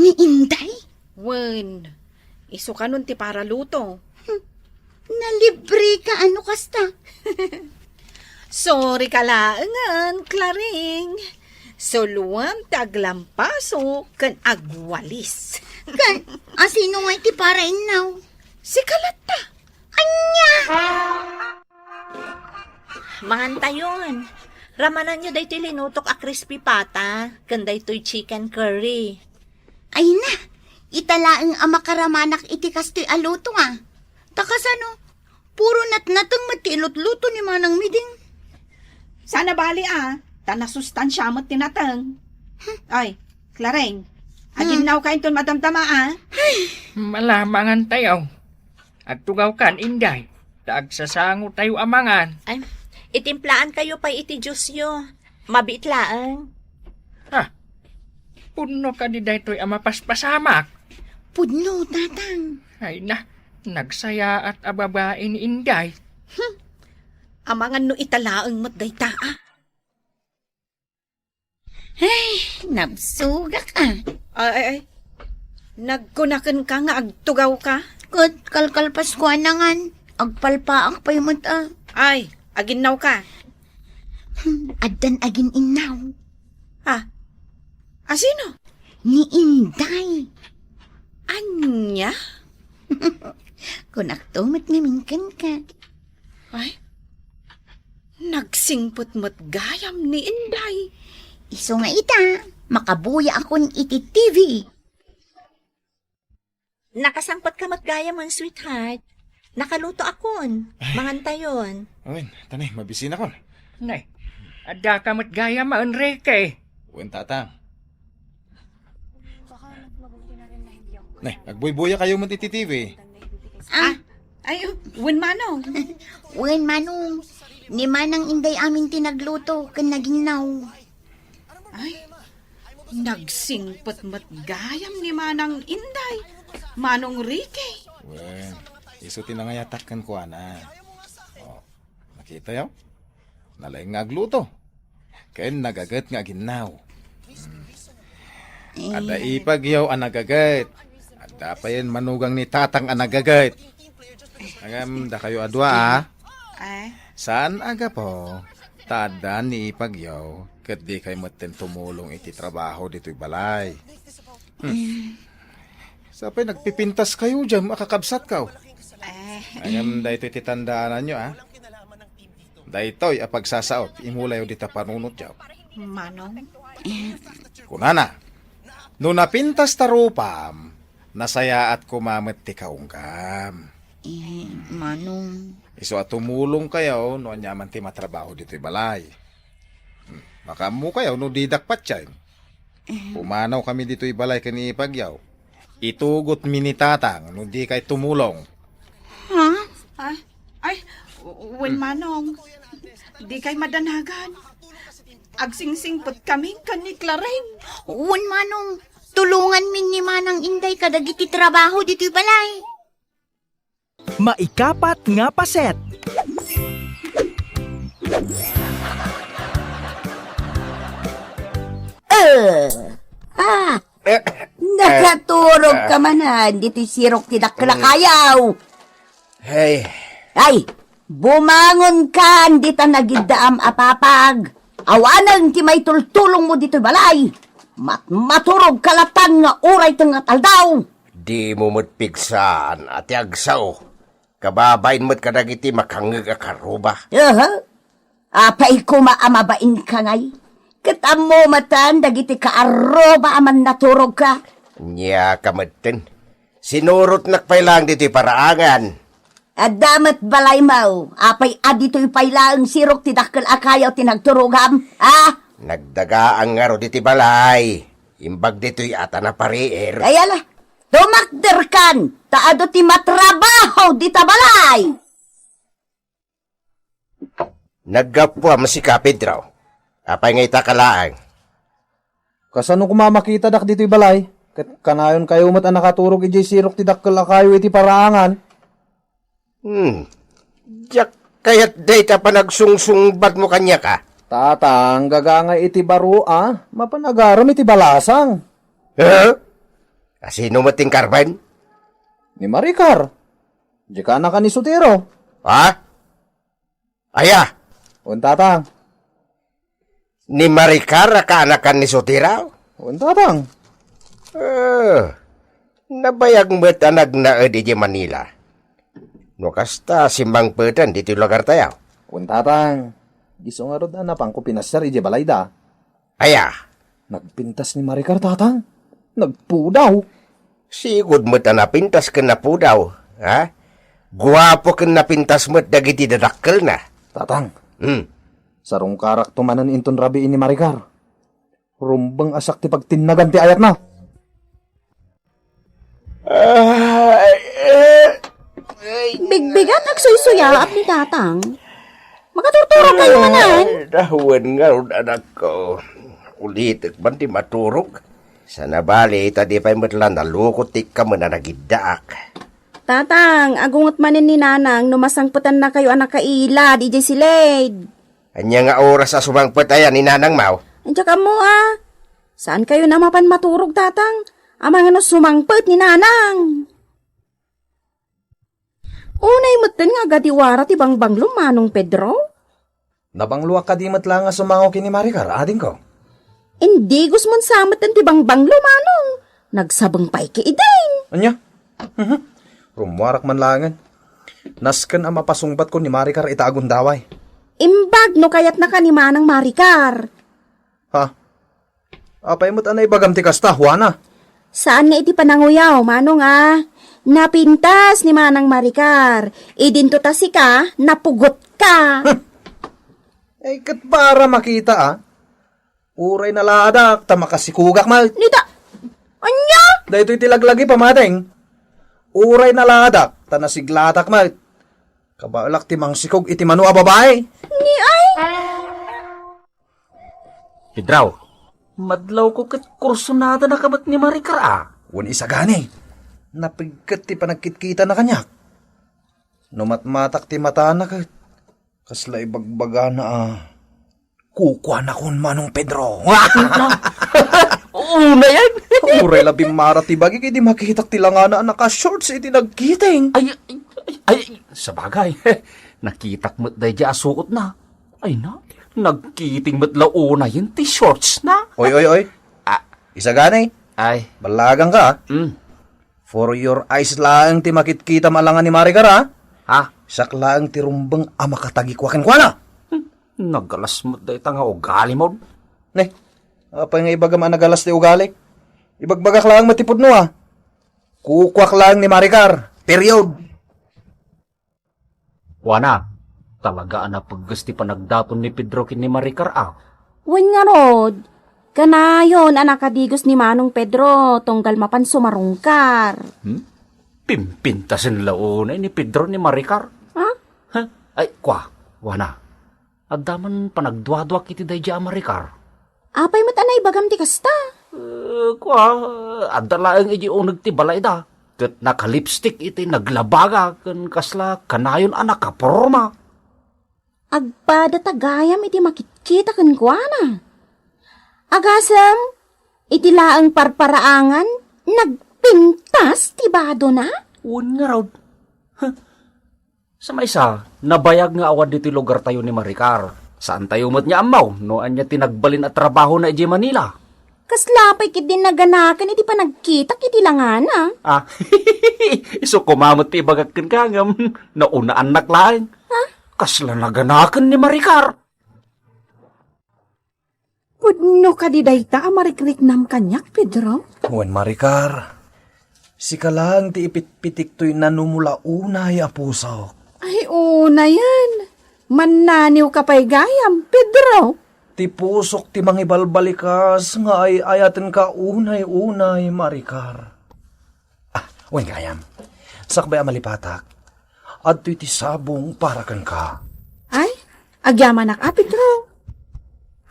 Ni Inday, Wen, iso ka nun ti para luto. nalibre ka ano kasta. Sorry ka laangan, Claring. Suluam taglampaso kan agwalis. Kan, asino nga iti para inaw. Si Kalata. Anya! Mangantayon. Ramanan nyo day tilinutok a crispy pata. Kanday to'y chicken curry. Ay na, italaang amakaramanak iti kastoy aluto Takasano, puro natnatang matilot-luto ni manang miding. Sana bali tanasustansya mo't tinatang. Ay, Clareng, aginaw ka inton madamdama Malamangan tayo. At tugaw kan inday. Taag sasango tayo amangan. Ay, itimplaan kayo pa iti juice yo. Mabitlaan. Ha? Puno ka di daytoy amapaspasamak. Pudno, tatang. Ay na, nagsaya at ababae ni inday. Amangan no italaang mo't dayta Nabsuga ka. Ay. Nagkunakan ka nga agtugaw ka? Kud, kalkalpas ko anangan. Agpalpaak pa'y mata. Ay, aginaw ka. Adan agin inaw. Sino? Ni Inday. Anya? Kung aktumat namingkan ka. Ay, nagsingpot mo't gayam ni Inday. Iso nga ita, makabuya akon iti TV. Nakasangpot ka matgaya man, sweetheart. Nakaluto akon. Mangantayon. Uwin, tanay, mabisina kon. Nay, ada ka matgaya maunreke. Uwin, tatang. Nay, nagbuy-buya kayo mo iti TV. Ay, Wen Manong. Wen manong, ni manang Inday amin tinagluto, kan naginaw. Ay, nagsingpot mo't gayam ni Manang Inday. Manong Ricky. Uwin, iso tinangayatakkan ko nakita yaw? Nalaing nga agluto. Kaya nagagat nga ginaw. Ada ipag yaw ang nagagat. Ada pa yan manugang ni tatang ang nagagat. Agam, da kayo adwa Ay, Saan aga po? Tada ni ipag yaw. Kat di kayo matin tumulong iti trabaho dito'y balay. Sapay nagpipintas kayo dyan, makakabsat ka. Ayam, dahito ititandaanan nyo, Dahito'y apagsasaot, imulayo dita panunot yaw. Manong. Kunana, no napintas tarupam, nasaya at kumamat ti kaunggam. Manong. Iso at tumulong kayo, no anyaman ti matrabaho dito'y balay. Baka mo kayo, no didak patsyay. Pumanaw kami dito'y balay kanipagyaw. Itugot minitatang, no di kay tumulong. Ha? Ay, Wen Manong. Di kay madanagan. Agsingsingpot kami ni Clareng. Uwan manong, tulungan min ni Manang Inday kadagiti trabaho dito'y balay. Maikapat nga paset. Nakaturog ka manan, dito'y sirok tidak kalakayaw. Hey, Ay, bumangon ka, di ta nagiddaam apapag. Awanan ti may tultulong mo dito'y balay. Maturog kalatan nga uray tang aldaw. Di mo matpigsan at yagsaw. Kababain mo't kadagiti makangag akaruba. Apay ko maamabain ka ngay. Katamo matan, dagiti kaaroba aman naturog ka. Nya kamaten. Sinurot nakpailang dito'y paraangan. Adamat balay mau, apay adito'y pailaang sirok ti dakkel akayaw tinagturugam. Nagdaga ang ngaro diti balay. Imbag dito'y ata na parier. Kaya la, tumakder kan, taado ti matrabaho di tabalay. Naggapwa masikapid raw. Apay ngay takalaang. Kasano kumamakita dak dito'y balay? Kanayon kayo mat ang nakaturog ijay sirok ti dakkel akayo iti paraangan. Diyak kaya't data pa nagsungsungbat mo kanya ka. Tatang, gagangay iti baro mapanagaram iti balasang. Sino mating karban? Ni Maricar. Di ka na ka ni Sotero. Ha? Aya, Un tatang. ni Maricar kaanakan ni Sotiraw? Un tatang. Nabayag mo't anag na di Manila. No kasta simbang pedan dito lugar tayo. Un tatang. Iso nga rod na pang kupinasar ije balay da. Aya, Nagpintas ni Maricar tatang. Nagpudaw. sigud mo't napintas ka na po daw. Ha? Guwapo ka napintas mo't dagiti dadakkel na. Tatang. Hmm. Sarong karak tumanan inton rabi ni Maricar. Rumbang asak ti pagtinagan ti ayat na. Bigbigan nagsuy-suya at ni tatang. Makaturturo kayo manan. Dahuan nga ron anak ko. Ulit, banti maturok. Sa nabali, tadi pa'y matlan nalukot ka mo na nagiddaak. Tatang, agungot manin ni nanang, numasangputan na kayo anak kaila, DJ Silaid. Anya nga oras sa sumangpot ayan ni Nanang Mau. Andiyan ka mo Saan kayo namapan maturog, tatang? Amang ano sumangpot ni nanang. Unay matan nga gadiwara ti bangbanglo manong Pedro? Nabangluwa ka di matlang nga sumangaw kini Maricar, ading ko. Hindi gusmon samat ti bangbanglo manong. Nagsabang pay ki idain. Anya? Rumwarak man langan. Nasken ang mapasungbat ko ni Maricar itaagong daway. Imbag no kayat na ka ni Manang Maricar. Ha? Apay mo't anay bagam ti kasta, Juana. Saan nga iti pananguyaw, manong Napintas ni Manang Maricar. Idinto tasi ka, napugot ka. Ay kat para makita Uray na ladak, tamakasikugak mal. Nita, anya? Dahito itilaglagi pamating. Uray na ladak, tanasiglatak mal. Kabalak ti mangsikog iti manu a babae. Ni ay? Pidraw, madlaw ko kat kursunada na kabat ni Maricar Wan isa gani. Napigkat ti panagkitkita na kanyak. Numatmatak ti mata na kat. Kasla ibagbaga na Kukwa na kun Manong Pedro. Oo na yan. Uray labing mara ti bagi kaya di makitak ti lang na naka-shorts iti nagkiting. Ay, sa bagay. Nakitak mo't dahi di asuot na. Ay na, nagkiting mo't launa yun ti shorts na. Oy. Isa gani. Ay. Balagang ka. For your eyes lang ti makitkita malangan ni Maricar Saklang ti rumbang amakatagi kwakin kwa na. Nagalas mo dahi nga ugali mo. Ne, apay nga ibagam nagalas ti ugali. Ibagbagak lang matipod no Kukwak lang ni Maricar. Period. Wana, talaga na paggusti pa nagdaton ni Pedro kin ni Maricar Wan nga rod. Kanayon anak kadigos ni Manong Pedro tunggal mapan sumarungkar. Pimpintasin launay ni Pedro ni Maricar. Ha? Ay, wana. Adaman panagdwadwak iti day di Marikar. Apay matanay bagam ti kasta. Adalaang iti unag ti balay da. Kat naka-lipstick iti naglabaga kan kasla kanayon anak kaporma. Agpada tagayam iti makikita kan kuana. Agasam, iti laang parparaangan, nagpintas ti bado na? Un nga raw. Sa may isa, nabayag nga awan dito lugar tayo ni Marikar. Saan tayo mat niya amaw, no anya tinagbalin at trabaho na iti Manila. Kaslapay kit din naganakan, iti pa nagkita kiti langana. Ah, iso kumamot ti bagagkan kangam, nauna anak laing. Kasla naganakan ni Marikar. Pudno ka di dayta, marikrik nam kanyak, Pedro. Juan Maricar, si kalang ti ipit-pitik to'y nanumula unay apuso. Ay, una yan. Mannaniw ka pa'y gayam, Pedro. Ti pusok ti mangibalbalikas nga ay ayaten ka unay-unay, Maricar. Wen gayam, sakbay malipatak, at to'y ti sabong para kan ka. Ay, agyaman ak, Pedro.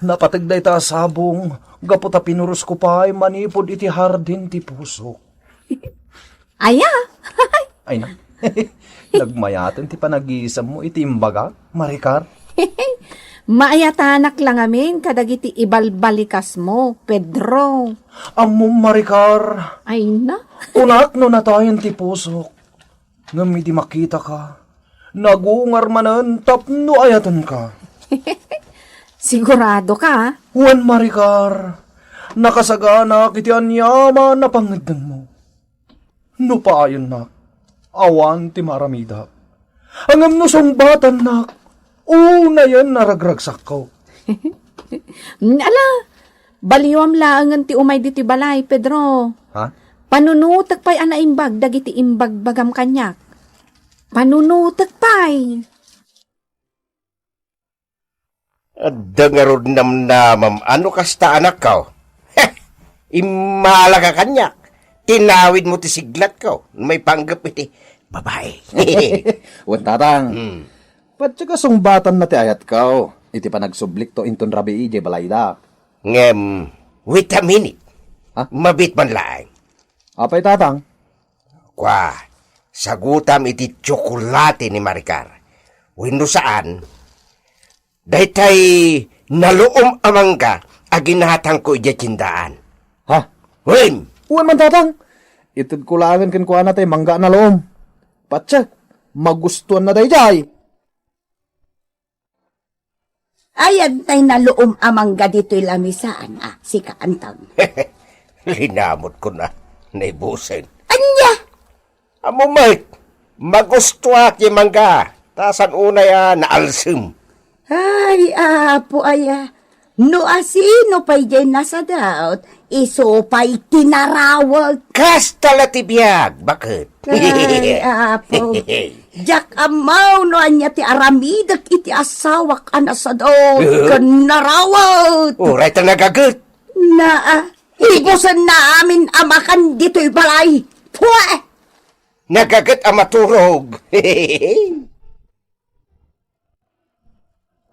Napatagday ta sabong, gaputa pinurus ko pa ay manipod iti hardin ti pusok. Aya. Ay na, nagmayaten ti panag-iisam mo iti imbaga, Maricar. Maayatanak lang amin kadagiti ibalbalikas mo, Pedro. Amo, Maricar. Ay na. Unak no natayan ti pusok. Ngam iti makita ka. Nagungar manan tapno ayatan ka. Sigurado ka? Juan Maricar, nakasagana kiti anyama na pangadan mo. No paayon na, awan ti maramida. Angam no sumbatan na, una yan naragragsak ko. Ala, baliwam laangan ti umay diti balay, Pedro. Ha? Panunutag pa'y anaimbag, dagiti imbag bagam kanyak. Panunutag pa'y. Dangarod namnamam, ano kasta anak ka? Imala ka kanyak. Tinawid mo ti siglat ka. May panggap iti babae. Wan tatang, patsa ka sungbatan na ti ayat ka. Iti pa nagsublik to inton rabi ije balayda. Ngem, wait a minute. Ha? Mabit man lang. Apay tatang? Kwa, sagutam iti tsokolate ni Maricar. Wino saan, dahitay naluom amang ka, aginahatang ko ija tindaan. Ha? Wen! Uwan man tatang. Itid ko langan kin kuha na tayo mangga na loom. Patsa, magustuhan na day jay. Ayan tay naluom amangga dito'y lamisaan, si Kaantang. Linamot ko na, naibusin. Anya! Amo mait, magustuha ki mangga, tasan unay naalsim. Ay, apo aya. No asino pa'y dyan nasa daot, iso pa'y tinarawag. Kasta latibiyag, bakit? Ay, apo. Jak amaw no anya ti aramidak iti asawak sa daot, kan narawag. Uray ta nagagut. Na, ibusan na amin amakan dito'y balay. Pwe! Nagagut ang maturog.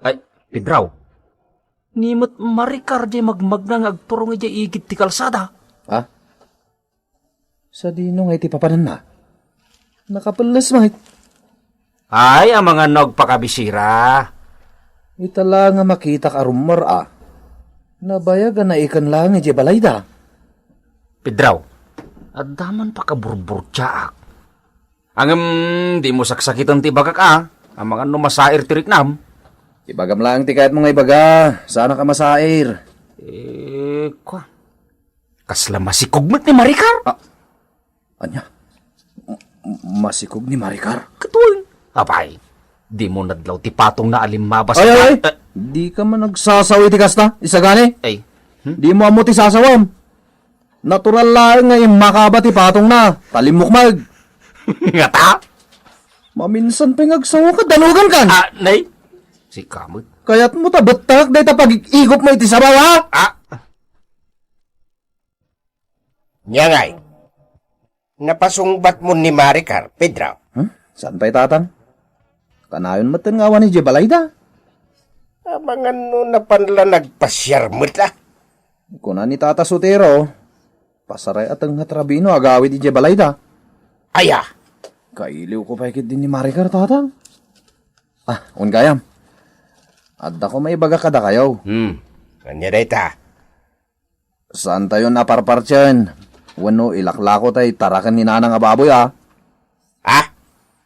Ay, Pedraw. Nimot Marikar di magmagnang agturong ija igit ti kalsada. Ha? Sa dino nga iti papanan na. Nakapalas mahit. Ay, ang mga nagpakabisira. Itala nga makita ka rumor Nabayagan na ikan lang ije balayda. Pedraw, adaman pa kaburbur-tsaak. Angam, di mo saksakitan ti bagak ang mga numasair tirik nam. Ibagam lang ti kahit mga ibaga. Sana ka masair. Kwa. Kasla masikugmat ni Marikar. Anya? Masikog ni Maricar? Katuwing. Apay, di mo nadlaw ti patong na alimabas. Ay! Di ka man nagsasawi ti kasta. Isa gani? Ay. Di mo amo ti sasawam. Natural lang nga yung makaba ti patong na. Talimukmag. Nga ta? Maminsan pingagsawa ka, dalugan kan. Nay? Si Kamot. Kaya't mo tabatak, dahi ta pag-igop mo iti sabaw, ha? Nyangay, napasungbat mo ni Maricar, Pedro. Saan pa'y tatang? Kanayon matan nga ni Jebalayda. Mga no na panla nagpasyarmot lah. Kuna ni Tata Sotero, pasaray at ang hatrabino agawid di balay da. Aya, Kailiw ko pa ikit din ni Maricar, tatang. Ungayam. Adda ko may baga kada kayo. kanya dayta. Saan tayo naparpartyan? Wano ilaklako tay tarakan ni nanang ababoy Ah,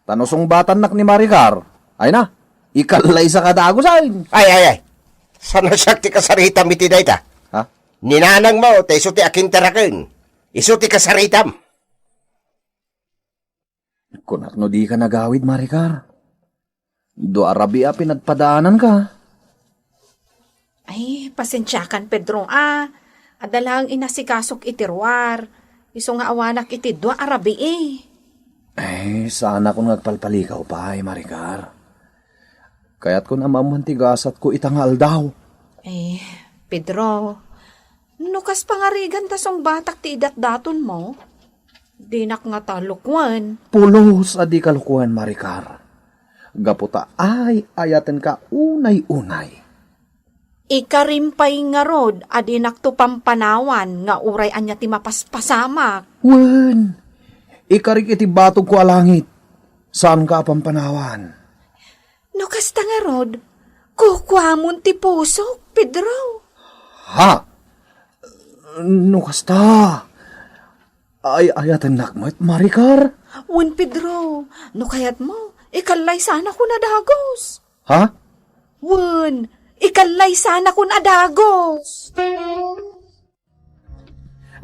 Tanusong batan nak ni Maricar. Ay na, ikalay sa kadagosan. ay. Sana sakti kasaritam iti dayta. Ha? Ninanang mo, te isuti akin taraken. Isuti kasaritam. Kunak no di ka nagawid, Maricar. Do arabi pinagpadaanan ka. Ay, pasensyakan, Pedro. Adalang inasikasok itirwar. Iso nga awanak iti dua arabi Sana kung nagpalpalikaw pa, Maricar. Kaya't kung amamantigasat ko itangal daw. Pedro, nukas pangarigan tasong batak ti idat daton mo. Dinak nga talukwan. Pulos adi kalukuhan, Maricar. Gaputa ay ayaten ka unay-unay. Ikarimpay nga rod, adinak to pampanawan, nga uray anya ti mapaspasamak. Wen, ikarik iti batog ko alangit. Saan ka pampanawan? No kasta nga rod, kukwamon ti pusok, Pedro. Ha? No kasta? Ay ayaten nakmat, Maricar? Wen, Pedro, no kayat mo, ikalay sana ko na dagos. Ha? Wen, ikalay sana ko na dagos.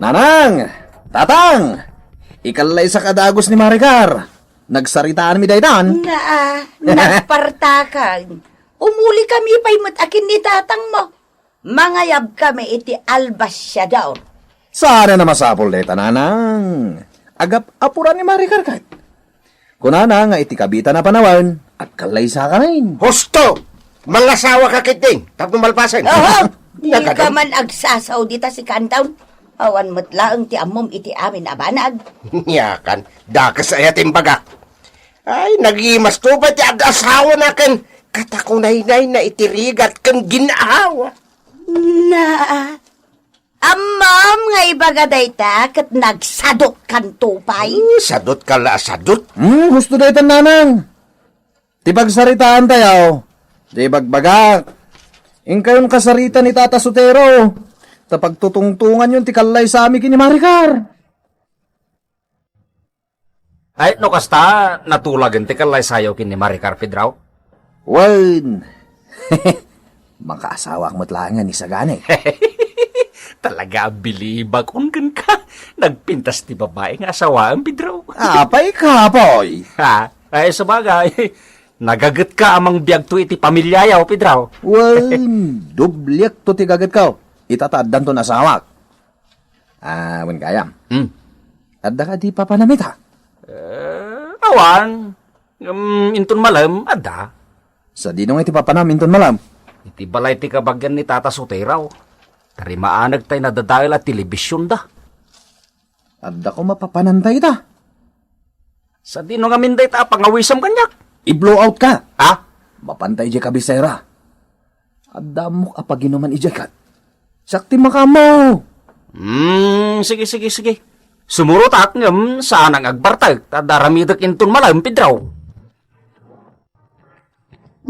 Nanang! Tatang! Ikalay sa kadagos ni Maricar. Nagsaritaan mi daytan. Nagpartakan. Umuli kami pa'y matakin ni tatang mo. Mangayab kami iti albas siya daw. Sana na masapol dayta, nanang. Agap apuran ni Maricar kat. Kunana nga iti kabita na panawan at kalay sa kanain. Husto! Malasawa ka kiting. Tapos malpasan. Di ka man agsasaw dita si Kantaw. Awan matlaang ti amom iti amin abanag. Yakan, dakas ay ating baga. Ay, nagimas to ba ti asawa na kan katakunay-nay na itirigat kan ginaawa. Na, amam nga ibaga dayta kat nagsadot kan tupay. Sadot ka la, sadot. Gusto daytan, nanang. Tipagsaritaan tayo. Di bagbagak. Ingkayon kasarita ni Tata Sotero. Tapag tutungtungan yung tikalay sa amin kini Maricar. Ay, no kasta, natulagan tikalay sayo kini Maricar, Pedraw. Wen. Makaasawa ang matlangan ni Sagane. Talaga biliba kung gan ka. Nagpintas ti babae nga asawaan, Pedraw. Apay ka, boy. Ha? Ay, sabagay. Nagagat ka amang biyag to iti pamilyayaw, Pedraw. Wen. Dubliak to tigagat ka. Itataadan to nasawak. Wen kayam. Adda ka di pa panamit, ha? Awan. Intun malam, ada. Sa dinong iti papanamin ton malam. Iti balay ti kabagyan ni Tata Soteraw. Tarimaanag tayo nadadahil at telebisyon da. Adda ko mapapanantay ta. Sa dinong aminday ta pangawisam kanyak. I-blow out ka. Ha? Mapantay di kabisera. Adda mo kapaginuman ijakat. Sakti makamo. Sige. Sumurot at ngam saan ang agbartag. Tadaramidak intun malam, Pedraw.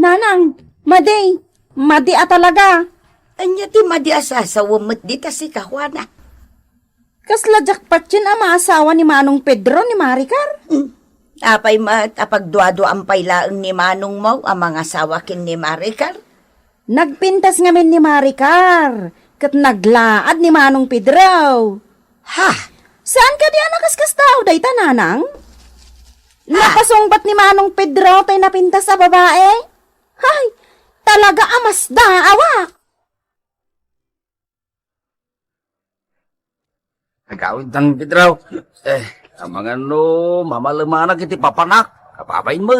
Nanang, madi talaga. Anya ti madi asasawamot dita si Kahwana. Kasla jackpot yun ang maasawa ni Manong Pedro ni Maricar. Apay apagduado ang pailaang ni Manong mo ang mga sawakin ni Maricar. Nagpintas ngamin ni Maricar. Kat naglaad ni Manong Pedro. Ha? Saan ka di anakaskas tao day tananang? Napasungbat ni Manong Pedro tayo napintas sa babae? Hay, talaga amas da awak. Agawin tang Pedraw. Ang mga mamalumanag iti papanak. Kapapain mo.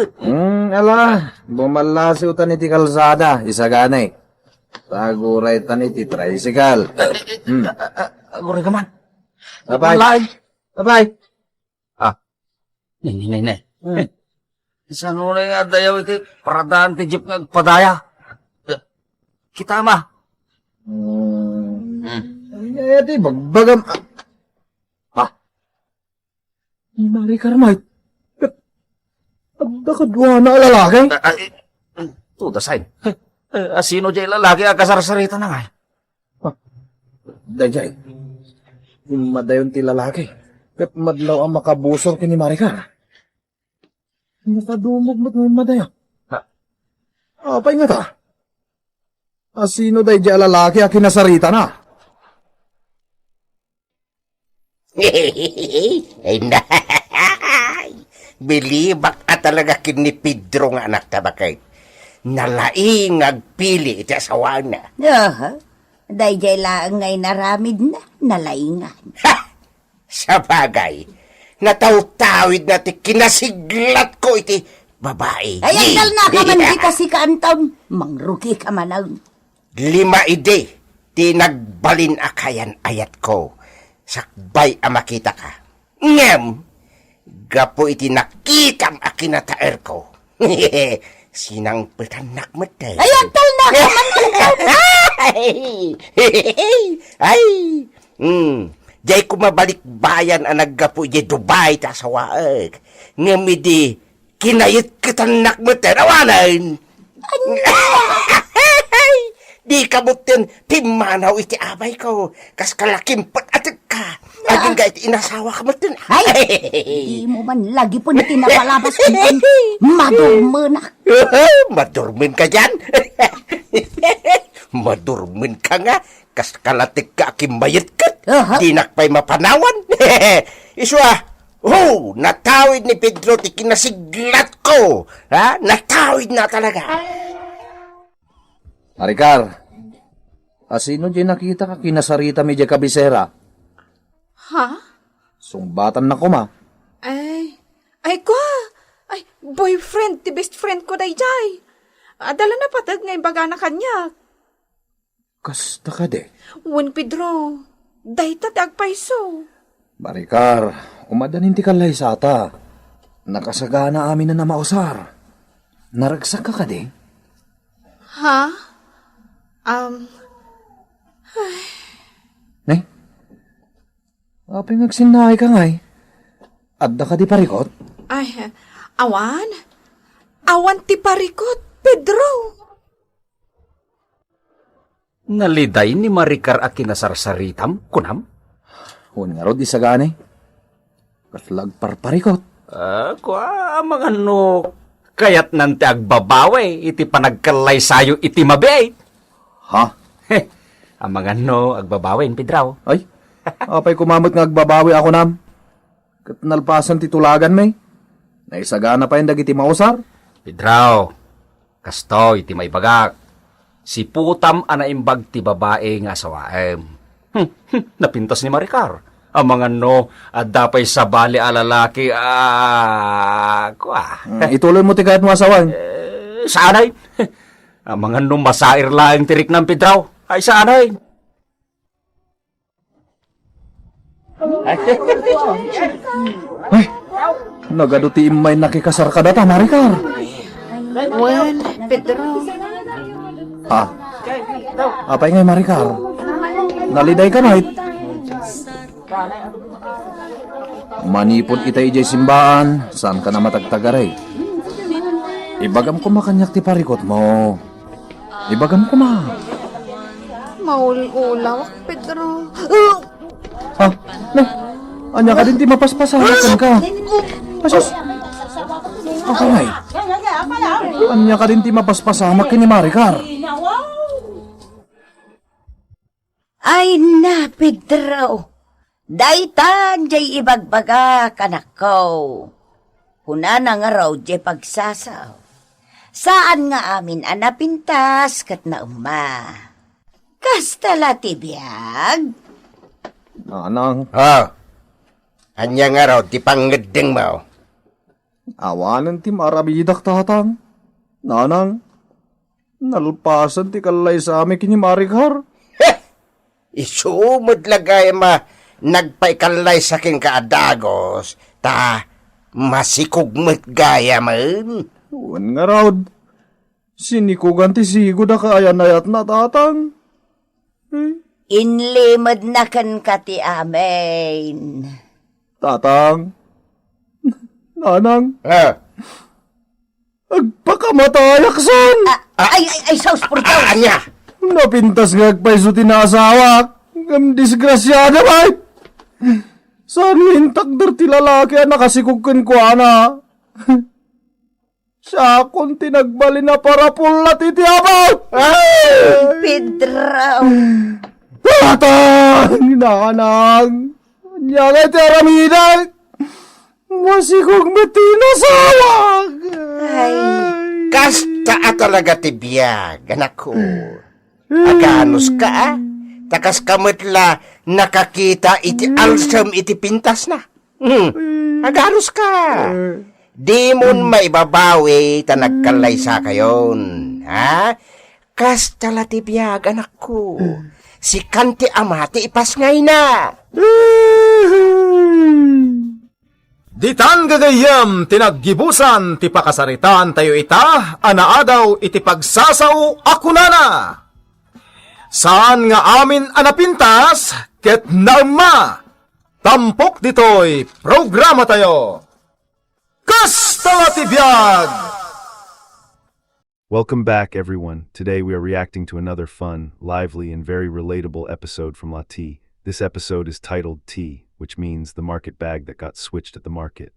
Ala, bumalasiw tan iti kalsada, isaganay. Taguray tan iti tricycle. Aguray ka man. Abay. Nay. Saan mo na nga dayaw iti paradaan ti jeep nga padaya? kita ma. Ay, di bagbagam. Ha? Marikar, mate. Adda ka duwa na lalaki? Tudasain. Sino dyan lalaki ang kasarsarita na nga? Dajay. Madayon ti lalaki. Kat madlaw ang makabusor kini Marikar. Nakadumog mo't ng madaya. Apay nga ta. Sino day dyan lalaki ang kinasarita na? Ay na. Bilibak at talaga kini Pedro nga anak tabakay. Nalaing agpili iti asawa na. Dayjay lang ngay naramid na, nalaingan. Ha! Sa bagay, nataw-tawid na ti kinasiglat ko iti babae. Ay, ang na ka man kita si kaantaw, mangruki ka man. 5 ide, ti nagbalin akayan ayat ko. Sakbay a makita ka. Ngem, gapo iti nakikam a kinataer ko. Sinang petanak matay. Ay, ang na ka man Ay, jay ko mabalik bayan ang naggapo jay Dubai ta sa waag. Ngamidi, kinayit kitanak mo terawanan. Di kabutin, pimanaw iti abay ko. Kas kalaking patatig ka. Aging gait inasawa ka mo tin. Di mo man lagi po na tinapalabas ko. Madurmen na. Madurmen ka dyan? Madurmen ka nga. Kas kalatig ka akimayit ka. Di nakpay mapanawan. Iswa, natawid ni Pedro ti kinasiglat ko. Ha? Natawid na talaga. Marikar, sino dyan nakita ka kinasarita mi dyan kabisera? Ha? Sumbatan na ko ma. Ay boyfriend, ti best friend ko dayjay. Adala na patag ngay baga na kanya. Kasta ka de. Wen Pedro, dayta tagpaiso. Marikar, umadanin ti kalay sata. Nakasagana amin na mausar. Naragsak ka de. Ha? Ne? Apay ngagsinay ka ngay. Adda ka di parikot? Ay, awan? Awan ti parikot, Pedro. Naliday ni Marikar a kinasarsaritam, kunam? Hun nga rod isagani. Kaslag parparikot. Mga no, kayat nante agbabawe, iti panagkalay sayo iti mabait. Ha? Ang mga no, agbabawin, Pedraw. Ay, apay kumamot nga agbabawi ako nam. Kat nalpasan titulagan may. Naisagana pa yung dagiti mausar. Pedraw, kasto iti maibagak. Si putam anaimbag ti babae nga asawaem. Napintas ni Marikar. Ang mga no, at dapay sa bali a lalaki, ituloy mo ti kahit mo asawan. Saanay? Ang mga no, masair lang tirik ng Pedraw. Ay, saanay? Ay, nagaduti imay nakikasar ka data, Marikar. Wen, Pedro. Ha? Apay ngay, Marikar. Naliday ka, mait. Manipod itay ijay simbaan, saan ka na matagtagaray? Ibagam ko makanyak ti parikot mo. Ibagam ko ma. Maul-ulawak, Pedro. Ha? No? Anya ka din ti mapaspasakan ka. Asus. Okay ngay. Anya ka din ti mapaspasamak kini Marikar. Ay na, Pedro. Daitan jay ibagbaga kanak ko. Hunana nga raw jay pagsasaw. Saan nga amin anapintas kat na Kastala tibiyag? Nanang. Anya nga raw, di panggedeng mo. Awanan ti marabidak tatang. Nanang. Nalpasan ti kalay sa amin kini Marikar. Isumod lagay nagpaikalay sa king kaadagos, ta masikugmet gaya man. Uwan nga raw. Sinikugan ti sigo da kaayan ayat na tatang. Inlimod na kan kati amin. Tatang. Nanang. Ah, Agpakamatayak son. Ay, saus por saus. anya! Napintas nga agpaiso tinasawa. Ang disgrasyada ba? Saan hintakder ti lalaki ang nakasikugkan ko ana? Siya akong tinagbali na para pulat iti abot. Pedro. Tatang! Nanang! Nya nga iti aramida. Masikog matinasawag. Ay, Kasta talaga ti biyag, anak ko. Aganos ka, ah? Takas kamatla nakakita iti alsam iti pintas na. Aganos ka. Di mon maibabawi ta nagkalaysa kayon. Ha? Kasta la ti biyag, anak ko. Si kanti amati ipas ngay na. Ditan gagayam tinaggibusan ti pakasaritan tayo ita, anaadaw iti pagsasao akunana. Saan nga amin anapintas, ket nauma, tampok ditoy programa tayo. Kasta ti biyag! Welcome back, everyone. Today we are reacting to another fun, lively, and very relatable episode from La T. This episode is titled T, which means the market bag that got switched at the market.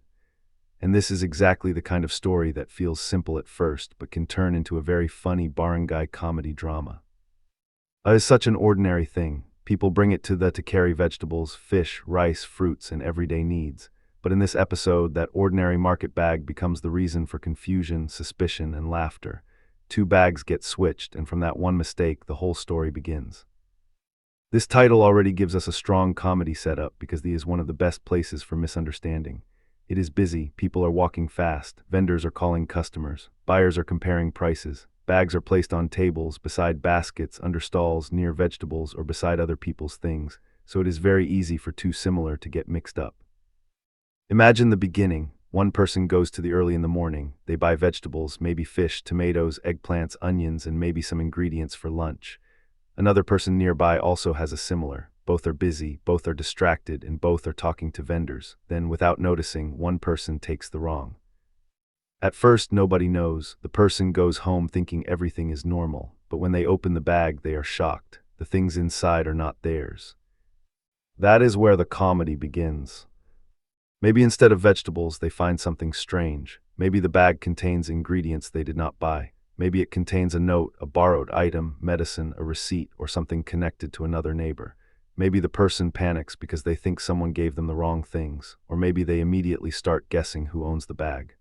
And this is exactly the kind of story that feels simple at first, but can turn into a very funny barangay comedy drama. It's such an ordinary thing. People bring it to carry vegetables, fish, rice, fruits, and everyday needs. But in this episode, that ordinary market bag becomes the reason for confusion, suspicion, and laughter. 2 bags get switched, and from that one mistake, the whole story begins. This title already gives us a strong comedy setup because this is one of the best places for misunderstanding. It is busy, people are walking fast, vendors are calling customers, buyers are comparing prices, bags are placed on tables, beside baskets, under stalls, near vegetables, or beside other people's things, so it is very easy for 2 similar to get mixed up. Imagine the beginning. One person goes to the early in the morning, they buy vegetables, maybe fish, tomatoes, eggplants, onions, and maybe some ingredients for lunch. Another person nearby also has a similar. Both are busy, both are distracted, and both are talking to vendors. Then, without noticing, one person takes the wrong. At first, nobody knows. The person goes home thinking everything is normal, but when they open the bag, they are shocked. The things inside are not theirs. That is where the comedy begins. Maybe instead of vegetables, they find something strange. Maybe the bag contains ingredients they did not buy. Maybe it contains a note, a borrowed item, medicine, a receipt, or something connected to another neighbor. Maybe the person panics because they think someone gave them the wrong things, or maybe they immediately start guessing who owns the bag.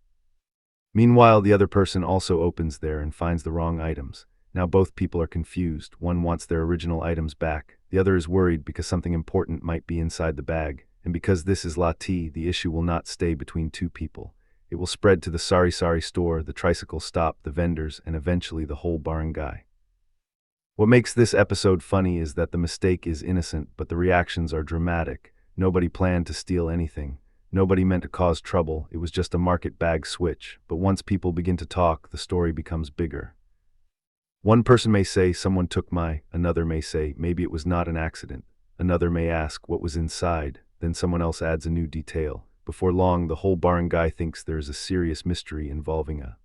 Meanwhile, the other person also opens there and finds the wrong items. Now both people are confused. One wants their original items back. The other is worried because something important might be inside the bag. And because this is La T, the issue will not stay between 2 people. It will spread to the Sari Sari store, the tricycle stop, the vendors, and eventually the whole barangay. What makes this episode funny is that the mistake is innocent, but the reactions are dramatic. Nobody planned to steal anything. Nobody meant to cause trouble. It was just a market bag switch. But once people begin to talk, the story becomes bigger. One person may say, someone took my. Another may say, maybe it was not an accident. Another may ask, what was inside? Then someone else adds a new detail. Before long, the whole barangay thinks there is a serious mystery involving a.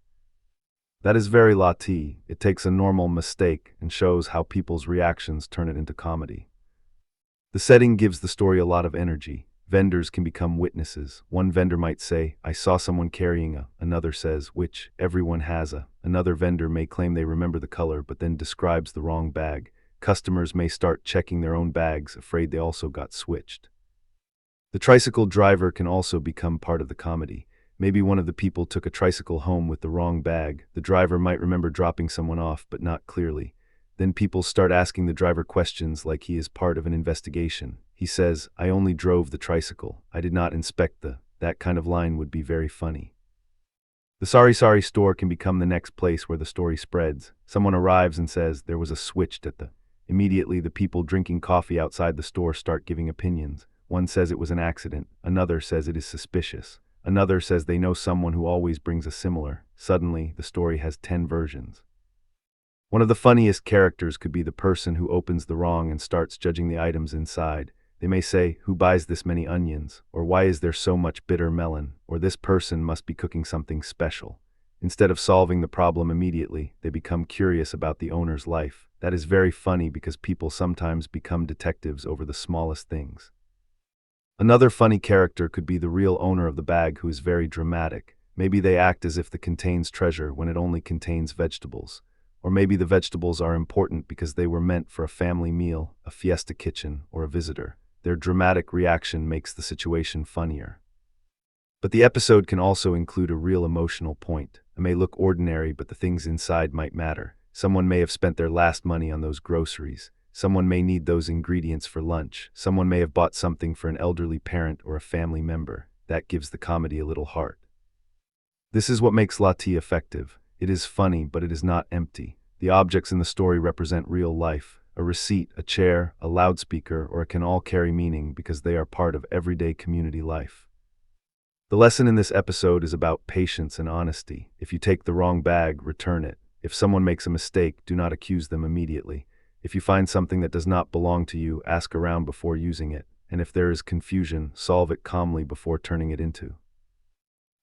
That is very La T. It takes a normal mistake and shows how people's reactions turn it into comedy. The setting gives the story a lot of energy. Vendors can become witnesses. One vendor might say, I saw someone carrying a. Another says, which, everyone has a. Another vendor may claim they remember the color but then describes the wrong bag. Customers may start checking their own bags, afraid they also got switched. The tricycle driver can also become part of the comedy. Maybe one of the people took a tricycle home with the wrong bag. The driver might remember dropping someone off, but not clearly. Then people start asking the driver questions like he is part of an investigation. He says, I only drove the tricycle. I did not inspect the. That kind of line would be very funny. The Sari Sari store can become the next place where the story spreads. Someone arrives and says there was a switch at the. Immediately, the people drinking coffee outside the store start giving opinions. One says it was an accident. Another says it is suspicious. Another says they know someone who always brings a similar. Suddenly, the story has 10 versions. One of the funniest characters could be the person who opens the wrong and starts judging the items inside. They may say, "Who buys this many onions?" Or "Why is there so much bitter melon?" Or "This person must be cooking something special." Instead of solving the problem immediately, they become curious about the owner's life. That is very funny because people sometimes become detectives over the smallest things. Another funny character could be the real owner of the bag who is very dramatic. Maybe they act as if it contains treasure when it only contains vegetables. Or maybe the vegetables are important because they were meant for a family meal, a fiesta kitchen, or a visitor. Their dramatic reaction makes the situation funnier. But the episode can also include a real emotional point. It may look ordinary, but the things inside might matter. Someone may have spent their last money on those groceries. Someone may need those ingredients for lunch. Someone may have bought something for an elderly parent or a family member. That gives the comedy a little heart. This is what makes Lati effective. It is funny, but it is not empty. The objects in the story represent real life. A receipt, a chair, a loudspeaker, or it can all carry meaning because they are part of everyday community life. The lesson in this episode is about patience and honesty. If you take the wrong bag, return it. If someone makes a mistake, do not accuse them immediately. If you find something that does not belong to you, ask around before using it. And if there is confusion, solve it calmly before turning it into.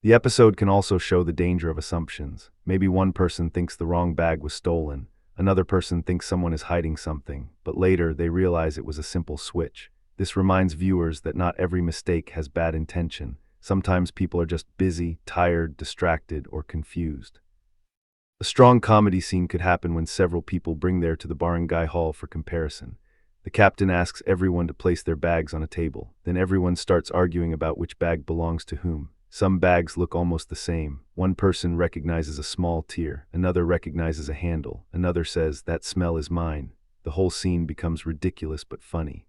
The episode can also show the danger of assumptions. Maybe one person thinks the wrong bag was stolen. Another person thinks someone is hiding something, but later they realize it was a simple switch. This reminds viewers that not every mistake has bad intention. Sometimes people are just busy, tired, distracted, or confused. A strong comedy scene could happen when several people bring there to the barangay hall for comparison. The captain asks everyone to place their bags on a table. Then everyone starts arguing about which bag belongs to whom. Some bags look almost the same. One person recognizes a small tear. Another recognizes a handle. Another says, "That smell is mine." The whole scene becomes ridiculous but funny.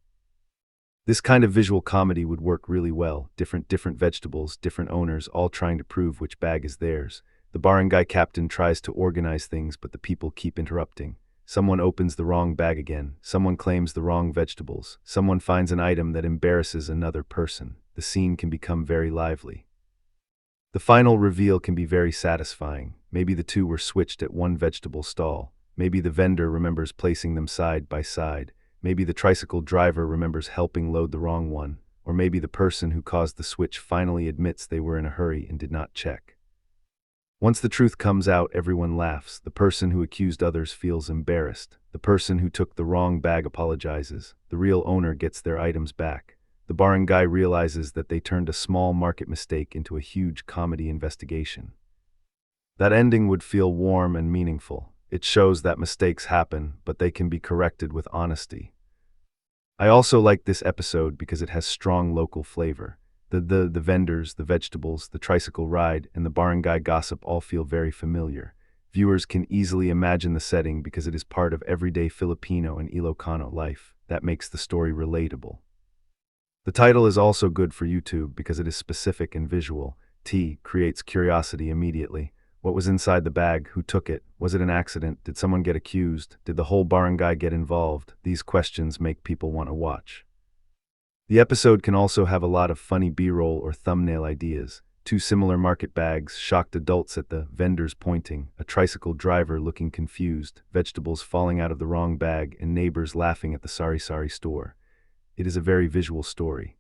This kind of visual comedy would work really well. Different vegetables, different owners, all trying to prove which bag is theirs. The barangay captain tries to organize things, but the people keep interrupting. Someone opens the wrong bag again. Someone claims the wrong vegetables. Someone finds an item that embarrasses another person. The scene can become very lively. The final reveal can be very satisfying. Maybe the two were switched at one vegetable stall. Maybe the vendor remembers placing them side by side. Maybe the tricycle driver remembers helping load the wrong one. Or maybe the person who caused the switch finally admits they were in a hurry and did not check. Once the truth comes out, everyone laughs. The person who accused others feels embarrassed. The person who took the wrong bag apologizes. The real owner gets their items back. The barangay realizes that they turned a small market mistake into a huge comedy investigation. That ending would feel warm and meaningful. It shows that mistakes happen, but they can be corrected with honesty. I also like this episode because it has strong local flavor. The vendors, the vegetables, the tricycle ride, and the barangay gossip all feel very familiar. Viewers can easily imagine the setting because it is part of everyday Filipino and Ilocano life. That makes the story relatable. The title is also good for YouTube because it is specific and visual. T creates curiosity immediately. What was inside the bag? Who took it? Was it an accident? Did someone get accused? Did the whole barangay get involved? These questions make people want to watch. The episode can also have a lot of funny B-roll or thumbnail ideas. Two similar market bags, shocked adults at the vendors pointing, a tricycle driver looking confused, vegetables falling out of the wrong bag, and neighbors laughing at the sari-sari store. It is a very visual story.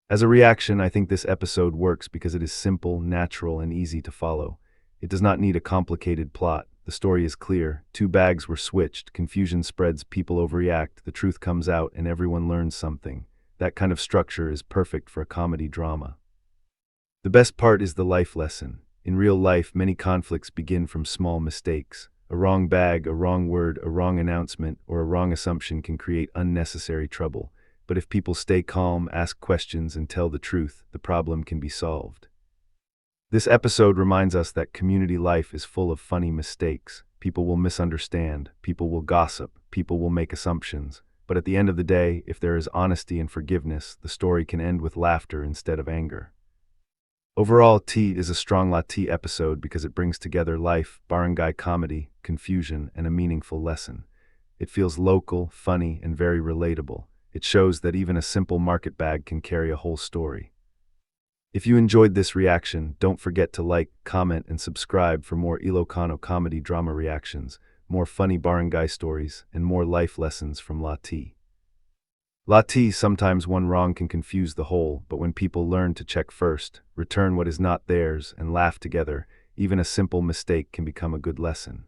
As a reaction, I think this episode works because it is simple, natural, and easy to follow. It does not need a complicated plot. The story is clear. Two bags were switched, confusion spreads, people overreact, the truth comes out, and everyone learns something. That kind of structure is perfect for a comedy drama. The best part is the life lesson. In real life, many conflicts begin from small mistakes. A wrong bag, a wrong word, a wrong announcement, or a wrong assumption can create unnecessary trouble. But if people stay calm, ask questions, and tell the truth, the problem can be solved. This episode reminds us that community life is full of funny mistakes. People will misunderstand, people will gossip, people will make assumptions. But at the end of the day, if there is honesty and forgiveness, the story can end with laughter instead of anger. Overall, T is a strong Lati episode because it brings together life, barangay comedy, confusion, and a meaningful lesson. It feels local, funny, and very relatable. It shows that even a simple market bag can carry a whole story. If you enjoyed this reaction, don't forget to like, comment, and subscribe for more Ilocano comedy drama reactions. more funny barangay stories, and more life lessons from La T. La T, sometimes one wrong can confuse the whole, but when people learn to check first, return what is not theirs, and laugh together, even a simple mistake can become a good lesson.